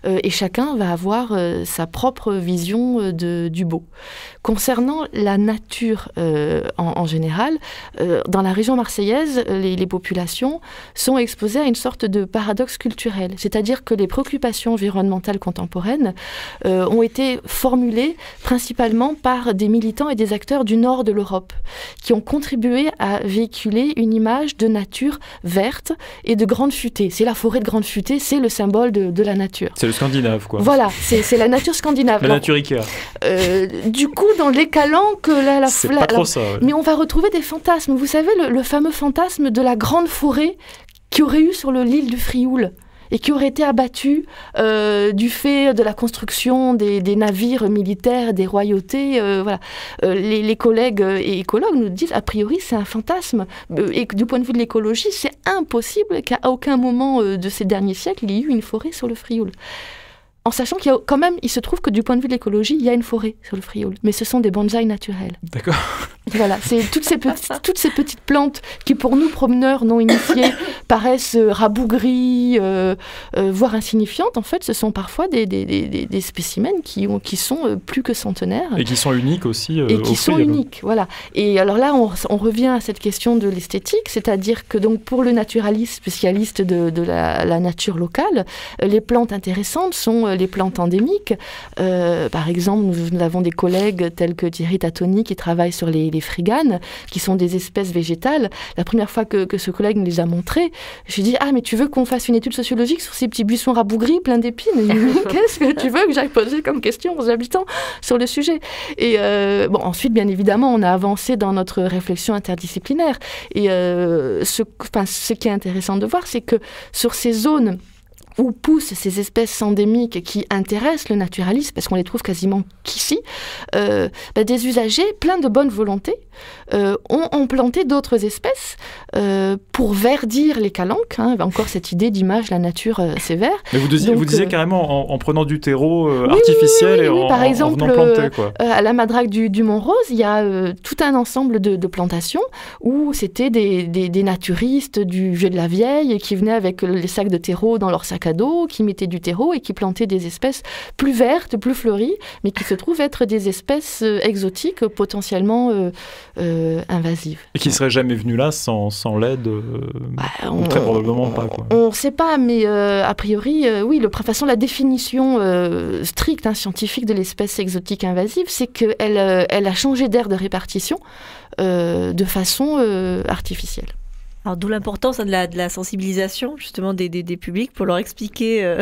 et chacun va avoir sa propre vision du beau. Concernant la nature en général, dans la région marseillaise, les populations sont exposées à une sorte de paradoxe culturel, c'est-à-dire que les préoccupations environnementales contemporaines ont été formulées principalement par des militants et des acteurs du nord de l'Europe, qui ont contribué à véhiculer une image de nature verte et de grande futée. C'est la forêt de grande futée, c'est le symbole de la nature. C'est le scandinave, quoi. Voilà, c'est la nature scandinave. La nature Ikea. Du coup, dans les calanques, c'est pas trop ça. Ouais. Mais on va retrouver des fantasmes. Vous savez, le fameux fantasme de la grande forêt qu'il y aurait eu sur l'île du Frioul et qui aurait été abattue du fait de la construction des navires militaires, des royautés. Voilà. Les collègues et écologues nous disent, a priori, c'est un fantasme. Et du point de vue de l'écologie, c'est impossible qu'à aucun moment de ces derniers siècles, il y ait eu une forêt sur le Frioul. En sachant qu'il y a quand même, il se trouve que du point de vue de l'écologie, il y a une forêt sur le Frioul, mais ce sont des bonsaïs naturels. D'accord. Voilà, c'est toutes ces petites plantes qui, pour nous promeneurs non initiés, paraissent rabougries, voire insignifiantes. En fait, ce sont parfois des spécimens qui sont plus que centenaires. Et qui sont uniques aussi. Et qui sont uniques, voilà. Et alors là, on revient à cette question de l'esthétique, c'est-à-dire que donc pour le naturaliste spécialiste de la nature locale, les plantes intéressantes sont les plantes endémiques. Par exemple, nous avons des collègues tels que Thierry Tatoni qui travaillent sur les friganes, qui sont des espèces végétales. La première fois que ce collègue me les a montrées, je lui ai dit « Ah, mais tu veux qu'on fasse une étude sociologique sur ces petits buissons rabougris pleins d'épines ?» Qu'est-ce que tu veux que j'aille poser comme question aux habitants sur le sujet? Et ensuite, bien évidemment, on a avancé dans notre réflexion interdisciplinaire. Et ce qui est intéressant de voir, c'est que sur ces zones où poussent ces espèces endémiques qui intéressent le naturalisme, parce qu'on les trouve quasiment qu'ici, des usagers pleins de bonne volonté ont planté d'autres espèces pour verdir les calanques. Encore cette idée d'image, la nature, c'est vert. Mais vous disiez carrément en prenant du terreau artificiel et par exemple, en venant planter, quoi. À la Madrague du Mont-Rose, il y a tout un ensemble de plantations où c'était des naturistes du Jeu de la Vieille qui venaient avec les sacs de terreau dans leur sac à dos, qui mettaient du terreau et qui plantaient des espèces plus vertes, plus fleuries, mais qui se trouvent être des espèces exotiques potentiellement invasives. Et qui ne seraient jamais venues là sans l'aide très probablement pas, quoi. On ne sait pas, mais a priori, oui, de toute façon, la définition stricte, scientifique de l'espèce exotique invasive, c'est qu'elle a changé d'aire de répartition de façon artificielle. Alors, d'où l'importance de la sensibilisation justement des publics pour leur expliquer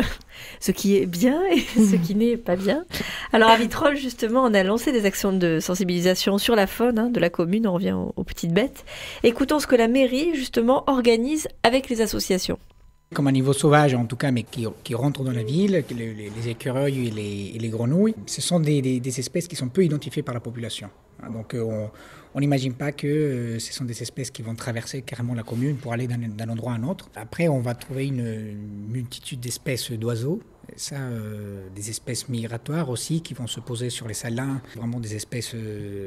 ce qui est bien et ce qui n'est pas bien. Alors à Vitrolles, justement, on a lancé des actions de sensibilisation sur la faune de la commune, on revient aux petites bêtes. Écoutons ce que la mairie justement organise avec les associations. Comme animaux sauvages en tout cas, mais qui rentrent dans la ville, les écureuils et les grenouilles, ce sont des espèces qui sont peu identifiées par la population. Donc on n'imagine pas que ce sont des espèces qui vont traverser carrément la commune pour aller d'un endroit à un autre. Après, on va trouver une multitude d'espèces d'oiseaux, ça, des espèces migratoires aussi qui vont se poser sur les salins, vraiment des espèces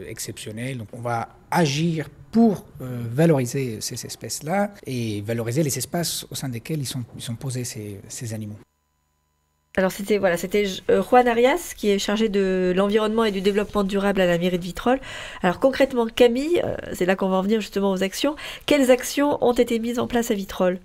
exceptionnelles. Donc on va agir pour valoriser ces espèces-là et valoriser les espaces au sein desquels ils sont posés ces animaux. Alors c'était Juan Arias qui est chargé de l'environnement et du développement durable à la mairie de Vitrolles. Alors concrètement, Camille, c'est là qu'on va en venir justement aux actions. Quelles actions ont été mises en place à Vitrolles ?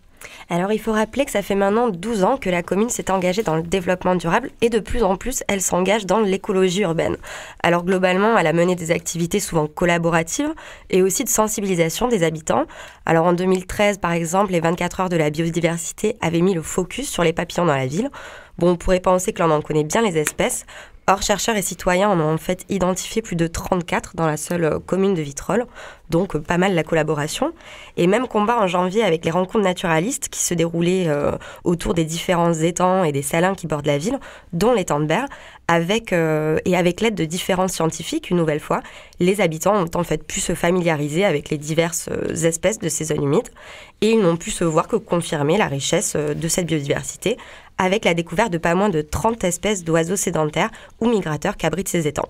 Alors il faut rappeler que ça fait maintenant 12 ans que la commune s'est engagée dans le développement durable et de plus en plus elle s'engage dans l'écologie urbaine. Alors globalement elle a mené des activités souvent collaboratives et aussi de sensibilisation des habitants. Alors en 2013 par exemple les 24 heures de la biodiversité avaient mis le focus sur les papillons dans la ville. Bon, on pourrait penser que l'on en connaît bien les espèces. Or, chercheurs et citoyens en ont en fait identifié plus de 34 dans la seule commune de Vitrolles, donc pas mal la collaboration. Et même combat en janvier avec les rencontres naturalistes qui se déroulaient autour des différents étangs et des salins qui bordent la ville, dont l'étang de Berre, avec l'aide de différents scientifiques, une nouvelle fois, les habitants ont en fait pu se familiariser avec les diverses espèces de ces zones humides et ils n'ont pu se voir que confirmer la richesse de cette biodiversité avec la découverte de pas moins de 30 espèces d'oiseaux sédentaires ou migrateurs qu'abritent ces étangs.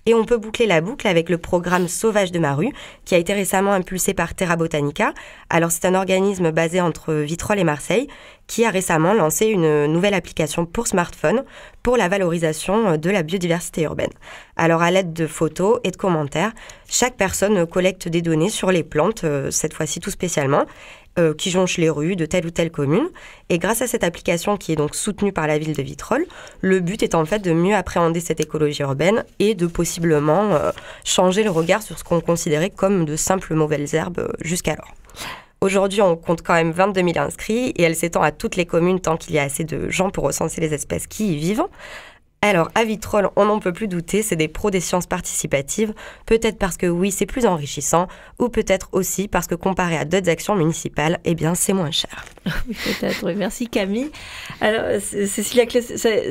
Et on peut boucler la boucle avec le programme Sauvage de ma rue, qui a été récemment impulsé par Terra Botanica. Alors c'est un organisme basé entre Vitrolles et Marseille, qui a récemment lancé une nouvelle application pour smartphone pour la valorisation de la biodiversité urbaine. Alors à l'aide de photos et de commentaires, chaque personne collecte des données sur les plantes, cette fois-ci tout spécialement, qui jonchent les rues de telle ou telle commune. Et grâce à cette application qui est donc soutenue par la ville de Vitrolles, le but est en fait de mieux appréhender cette écologie urbaine et de possiblement changer le regard sur ce qu'on considérait comme de simples mauvaises herbes jusqu'alors. Aujourd'hui, on compte quand même 22 000 inscrits et elle s'étend à toutes les communes tant qu'il y a assez de gens pour recenser les espèces qui y vivent. Alors, à Vitrolles, on n'en peut plus douter, c'est des pros des sciences participatives, peut-être parce que oui, c'est plus enrichissant, ou peut-être aussi parce que comparé à d'autres actions municipales, eh bien, c'est moins cher. Oui, peut-être, oui. Merci Camille. Alors, Cécilia Claes,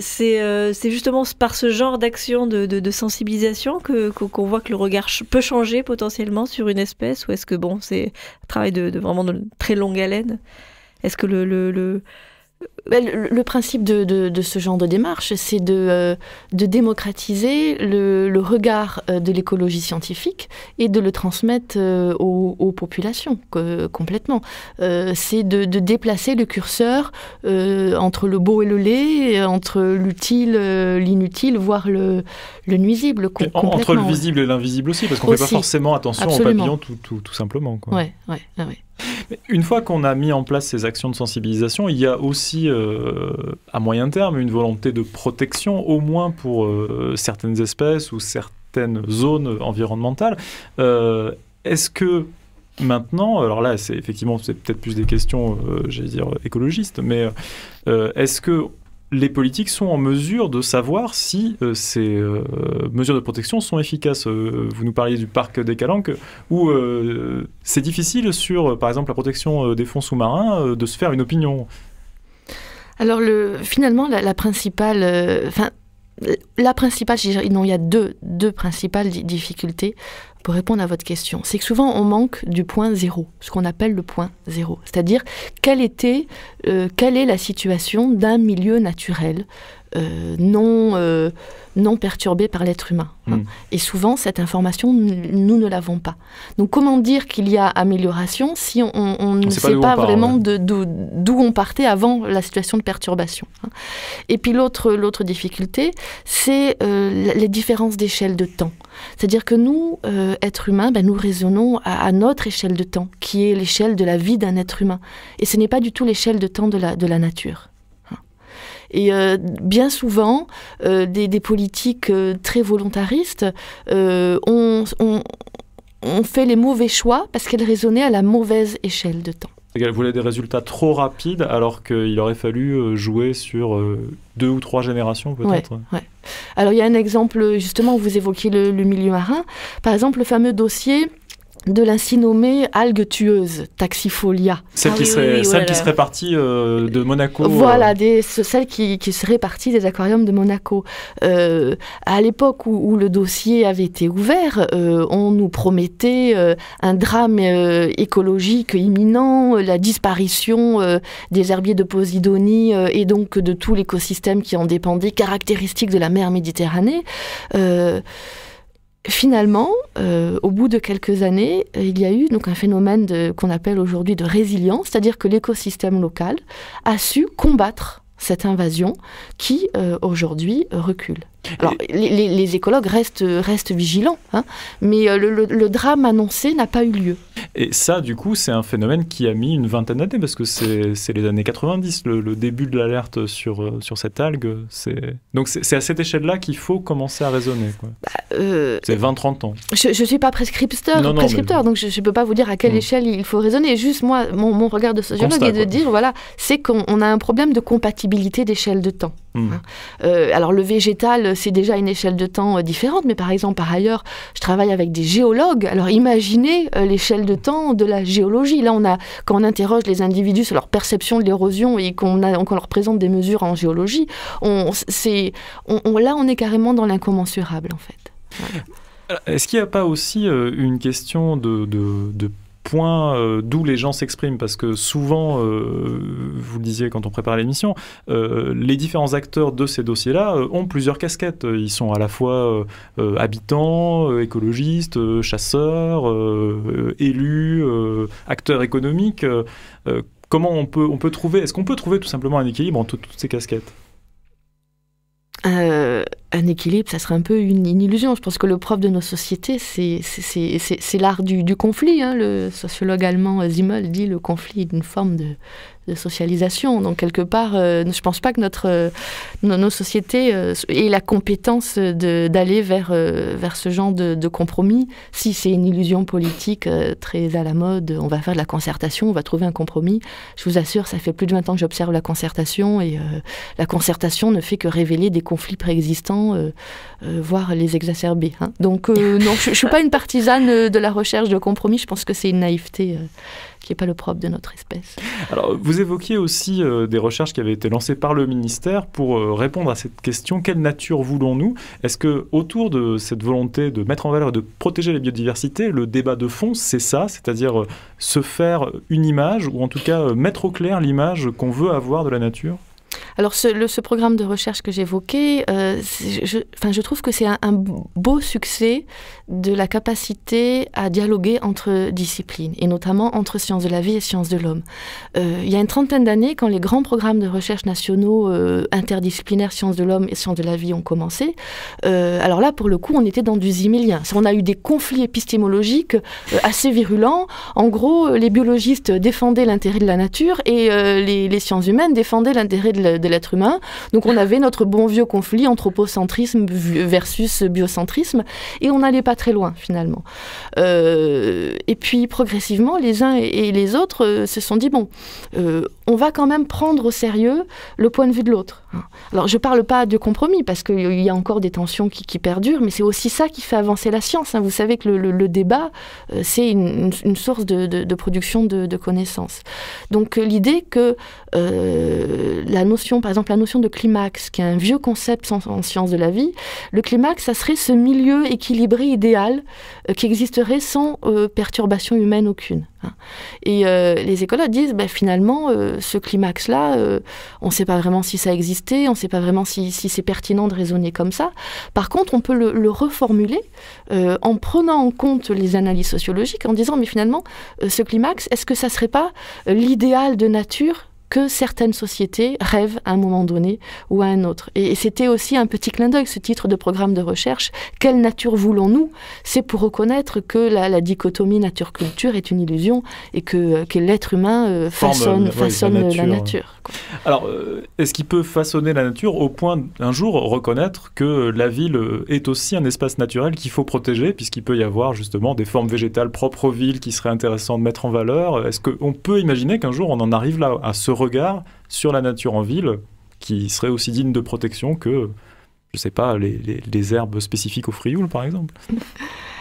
c'est justement par ce genre d'action de sensibilisation qu'on voit que le regard peut changer potentiellement sur une espèce, ou est-ce que, bon, c'est un travail de vraiment de très longue haleine ? Est-ce que le principe de ce genre de démarche, c'est de démocratiser le regard de l'écologie scientifique et de le transmettre aux populations complètement. C'est de déplacer le curseur entre le beau et le laid, entre l'utile, l'inutile, voire le nuisible. Entre le visible et l'invisible aussi, parce qu'on ne fait pas forcément attention aux papillons tout simplement, quoi. Ouais. Une fois qu'on a mis en place ces actions de sensibilisation, il y a aussi, à moyen terme, une volonté de protection, au moins pour certaines espèces ou certaines zones environnementales. Est-ce que maintenant, alors là, c'est peut-être plus des questions, j'allais dire, écologistes, mais est-ce que les politiques sont en mesure de savoir si ces mesures de protection sont efficaces? Vous nous parliez du parc des Calanques, où c'est difficile sur, par exemple, la protection des fonds sous-marins, de se faire une opinion. Alors, finalement, la principale... il y a deux principales difficultés pour répondre à votre question. C'est que souvent, on manque du point zéro, ce qu'on appelle le point zéro. C'est-à-dire, quelle est la situation d'un milieu naturel non perturbé par l'être humain. Et souvent, cette information, nous ne l'avons pas. Donc, comment dire qu'il y a amélioration si on ne sait pas vraiment d'où on partait avant la situation de perturbation. Et puis, l'autre difficulté, c'est les différences d'échelle de temps. C'est-à-dire que nous, êtres humains, nous raisonnons à notre échelle de temps, qui est l'échelle de la vie d'un être humain. Et ce n'est pas du tout l'échelle de temps de la nature. Et bien souvent, des politiques très volontaristes ont fait les mauvais choix parce qu'elles raisonnaient à la mauvaise échelle de temps. Vous voulez des résultats trop rapides alors qu'il aurait fallu jouer sur 2 ou 3 générations peut-être. Ouais. Alors il y a un exemple, justement, où vous évoquiez le milieu marin. Par exemple, le fameux dossier de l'ainsi nommée algue tueuse, Taxifolia. Celle qui serait partie de Monaco. Voilà, celle qui serait partie des aquariums de Monaco. À l'époque où le dossier avait été ouvert, on nous promettait un drame écologique imminent, la disparition des herbiers de Posidonie et donc de tout l'écosystème qui en dépendait, caractéristique de la mer Méditerranée. Finalement, au bout de quelques années, il y a eu donc un phénomène qu'on appelle aujourd'hui de résilience, c'est-à-dire que l'écosystème local a su combattre cette invasion qui, aujourd'hui, recule. Alors, les écologues restent vigilants, mais le drame annoncé n'a pas eu lieu. Et ça, du coup, c'est un phénomène qui a mis une vingtaine d'années, parce que c'est les années 90, le début de l'alerte sur cette algue. Donc c'est à cette échelle-là qu'il faut commencer à raisonner, quoi. C'est 20-30 ans. Je ne suis pas prescripteur, donc je ne peux pas vous dire à quelle échelle il faut raisonner. Juste, moi, mon regard de sociologue est de dire, c'est qu'on a un problème de compatibilité d'échelle de temps. Alors, le végétal, c'est déjà une échelle de temps différente, mais par exemple, par ailleurs, je travaille avec des géologues. Alors, imaginez l'échelle de temps de la géologie. Là, quand on interroge les individus sur leur perception de l'érosion et qu'on leur présente des mesures en géologie, là, on est carrément dans l'incommensurable, en fait. Voilà. Est-ce qu'il n'y a pas aussi une question de point d'où les gens s'expriment, parce que souvent, vous le disiez quand on prépare l'émission, les différents acteurs de ces dossiers-là ont plusieurs casquettes. Ils sont à la fois habitants, écologistes, chasseurs, élus, acteurs économiques. Comment on peut trouver, est-ce qu'on peut trouver tout simplement un équilibre entre toutes ces casquettes ? Un équilibre, ça serait un peu une illusion. Je pense que le propre de nos sociétés, c'est l'art du conflit. Le sociologue allemand Simmel dit le conflit est une forme de socialisation. Donc, quelque part, je ne pense pas que nos sociétés aient la compétence d'aller vers ce genre de compromis. Si c'est une illusion politique très à la mode, on va faire de la concertation, on va trouver un compromis. Je vous assure, ça fait plus de 20 ans que j'observe la concertation et la concertation ne fait que révéler des conflits préexistants, voire les exacerber. Donc, non, je ne suis pas une partisane de la recherche de compromis. Je pense que c'est une naïveté qui n'est pas le propre de notre espèce. Alors, vous évoquiez aussi des recherches qui avaient été lancées par le ministère pour répondre à cette question, quelle nature voulons-nous ? Est-ce que autour de cette volonté de mettre en valeur et de protéger la biodiversité, le débat de fond, c'est ça, c'est-à-dire se faire une image, ou en tout cas mettre au clair l'image qu'on veut avoir de la nature ? Alors ce programme de recherche que j'évoquais, je trouve que c'est un beau succès de la capacité à dialoguer entre disciplines, et notamment entre sciences de la vie et sciences de l'homme. Il y a une trentaine d'années, quand les grands programmes de recherche nationaux interdisciplinaires sciences de l'homme et sciences de la vie ont commencé, alors là, pour le coup, on était dans du zimélien. On a eu des conflits épistémologiques assez virulents. En gros, les biologistes défendaient l'intérêt de la nature et les sciences humaines défendaient l'intérêt de l'être humain. Donc on avait notre bon vieux conflit anthropocentrisme versus biocentrisme, et on n'allait pas très loin finalement. Et puis progressivement, les uns et les autres se sont dit, on va quand même prendre au sérieux le point de vue de l'autre. Alors je ne parle pas de compromis, parce qu'il y a encore des tensions qui perdurent, mais c'est aussi ça qui fait avancer la science. Vous savez que le débat, c'est une source de production de connaissances. Donc l'idée que par exemple la notion de climax, qui est un vieux concept en sciences de la vie, le climax, ça serait ce milieu équilibré idéal qui existerait sans perturbation humaine aucune. Et les écologues disent, finalement, ce climax-là, on ne sait pas vraiment si ça existait, on ne sait pas vraiment si c'est pertinent de raisonner comme ça. Par contre, on peut le reformuler en prenant en compte les analyses sociologiques, en disant, mais finalement, ce climax, est-ce que ça ne serait pas l'idéal de nature que certaines sociétés rêvent à un moment donné ou à un autre. Et c'était aussi un petit clin d'œil, ce titre de programme de recherche. Quelle nature voulons-nous ? C'est pour reconnaître que la dichotomie nature-culture est une illusion et que l'être humain façonne la nature. Alors, est-ce qu'il peut façonner la nature au point d'un jour reconnaître que la ville est aussi un espace naturel qu'il faut protéger, puisqu'il peut y avoir justement des formes végétales propres aux villes qui seraient intéressantes de mettre en valeur ? Est-ce qu'on peut imaginer qu'un jour on en arrive là, à ce regard sur la nature en ville qui serait aussi digne de protection que, je ne sais pas, les herbes spécifiques au Frioul, par exemple ?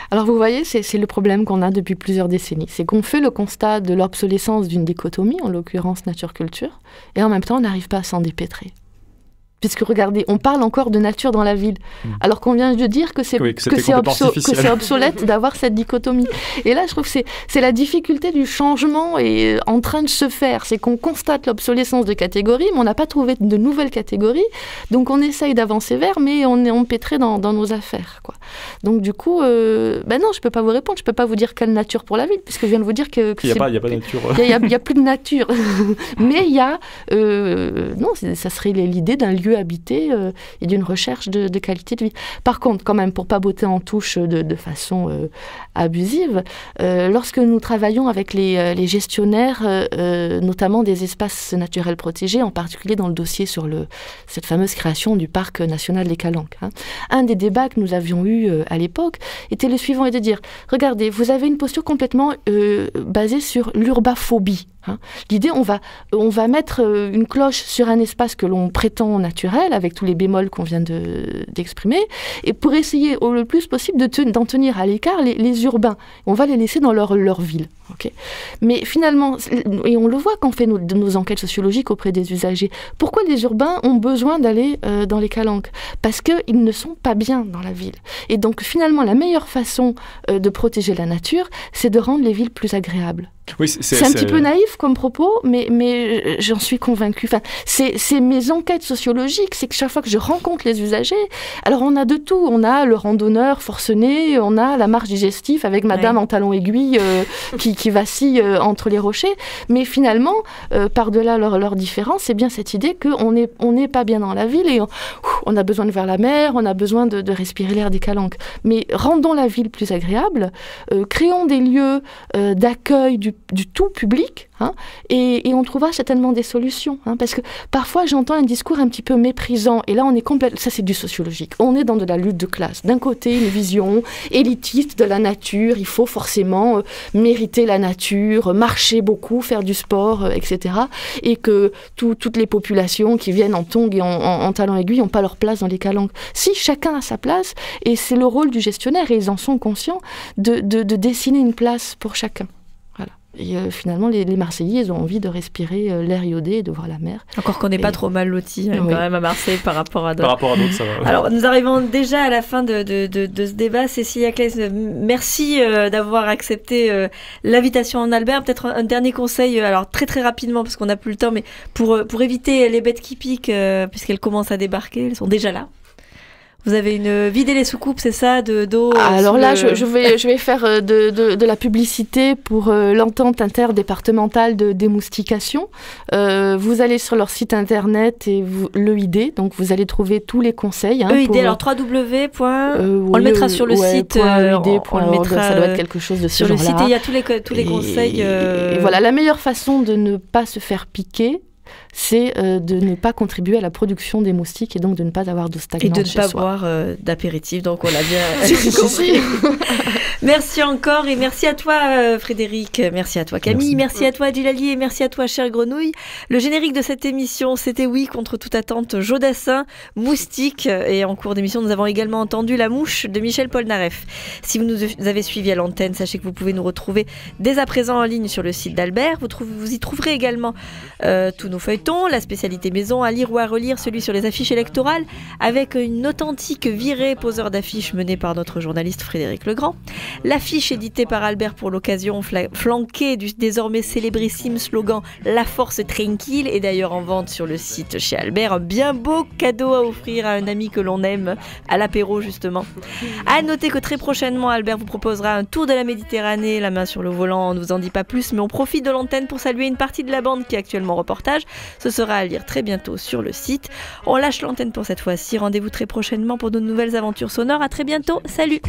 Alors vous voyez, c'est le problème qu'on a depuis plusieurs décennies. C'est qu'on fait le constat de l'obsolescence d'une dichotomie, en l'occurrence nature-culture, et en même temps on n'arrive pas à s'en dépêtrer. Puisque regardez, on parle encore de nature dans la ville, alors qu'on vient de dire que c'est obsolète d'avoir cette dichotomie. Et là, je trouve que c'est la difficulté du changement est en train de se faire. C'est qu'on constate l'obsolescence de catégories, mais on n'a pas trouvé de nouvelles catégories. Donc on essaye d'avancer vers, mais on est empêtré dans nos affaires, quoi. Donc du coup, non, je ne peux pas vous répondre. Je ne peux pas vous dire quelle nature pour la ville, puisque je viens de vous dire que il n'y a pas de nature. Il n'y a plus de nature. Mais il y a... non, ça serait l'idée d'un lieu habité et d'une recherche de qualité de vie. Par contre, quand même, pour ne pas botter en touche de façon abusive, lorsque nous travaillons avec les gestionnaires, notamment des espaces naturels protégés, en particulier dans le dossier sur cette fameuse création du parc national des Calanques, un des débats que nous avions eu à l'époque était le suivant, et de dire, regardez, vous avez une posture complètement basée sur l'urbaphobie. L'idée, on va mettre une cloche sur un espace que l'on prétend naturel, avec tous les bémols qu'on vient d'exprimer, et pour essayer au le plus possible d'en tenir à l'écart les urbains. On va les laisser dans leur ville. Okay. Mais finalement, et on le voit quand on fait nos enquêtes sociologiques auprès des usagers, pourquoi les urbains ont besoin d'aller dans les calanques ? Parce qu'ils ne sont pas bien dans la ville. Et donc finalement, la meilleure façon de protéger la nature, c'est de rendre les villes plus agréables. Oui, c'est un petit peu naïf comme propos, mais j'en suis convaincue. Enfin, c'est mes enquêtes sociologiques, c'est que chaque fois que je rencontre les usagers, alors on a de tout. On a le randonneur forcené, on a la marche digestive avec madame en talons aiguilles qui vacille entre les rochers. Mais finalement, par-delà leur différence, c'est bien cette idée qu'on n'est pas bien dans la ville et on a besoin de voir la mer, on a besoin de respirer l'air des calanques. Mais rendons la ville plus agréable, créons des lieux d'accueil du tout public, et on trouvera certainement des solutions. Parce que parfois, j'entends un discours un petit peu méprisant, et là, on est complètement... Ça, c'est du sociologique. On est dans de la lutte de classe. D'un côté, une vision élitiste de la nature, il faut forcément mériter la nature, marcher beaucoup, faire du sport, etc. Et que toutes les populations qui viennent en tongs et en talons aiguilles n'ont pas leur place dans les calanques. Si, chacun a sa place, et c'est le rôle du gestionnaire, et ils en sont conscients, de dessiner une place pour chacun. Et finalement, les Marseillais, ils ont envie de respirer l'air iodé et de voir la mer. Encore qu'on n'est pas trop mal lotis quand même à Marseille par rapport à d'autres. Par rapport à d'autres, ça va. Alors, nous arrivons déjà à la fin de ce débat. Cécilia Claes, merci d'avoir accepté l'invitation en Albert. Peut-être un dernier conseil, alors très très rapidement parce qu'on n'a plus le temps, mais pour éviter les bêtes qui piquent, puisqu'elles commencent à débarquer, elles sont déjà là. Vous avez vider les soucoupes, c'est ça, d'eau. Alors là, je vais faire de la publicité pour l'entente interdépartementale de démoustication. Vous allez sur leur site internet et l'EID, donc vous allez trouver tous les conseils. EID, alors www. On le mettra sur le site. On le mettra, ça doit être quelque chose de ce genre-là. Sur le site, il y a tous les conseils. Et voilà, la meilleure façon de ne pas se faire piquer, c'est de ne pas contribuer à la production des moustiques et donc de ne pas avoir d'eau stagnante chez soi. Et de ne pas boire d'apéritif, donc on l'a bien compris. Merci encore et merci à toi Frédéric, merci à toi Camille, merci à toi Djilali et merci à toi chère Grenouille. Le générique de cette émission, c'était oui, contre toute attente, Jodassin, moustique, et en cours d'émission nous avons également entendu La Mouche de Michel Polnareff. Si vous nous avez suivis à l'antenne, sachez que vous pouvez nous retrouver dès à présent en ligne sur le site d'Albert. Vous y trouverez également tous nos feuilletons, la spécialité maison à lire ou à relire, celui sur les affiches électorales, avec une authentique virée poseur d'affiches menée par notre journaliste Frédéric Legrand. L'affiche éditée par Albert pour l'occasion, flanquée du désormais célébrissime slogan « La force tranquille » est d'ailleurs en vente sur le site chez Albert. Un bien beau cadeau à offrir à un ami que l'on aime, à l'apéro justement. À noter que très prochainement, Albert vous proposera un tour de la Méditerranée, la main sur le volant, on ne vous en dit pas plus, mais on profite de l'antenne pour saluer une partie de la bande qui est actuellement en reportage. Ce sera à lire très bientôt sur le site. On lâche l'antenne pour cette fois-ci. Rendez-vous très prochainement pour de nouvelles aventures sonores. À très bientôt. Salut!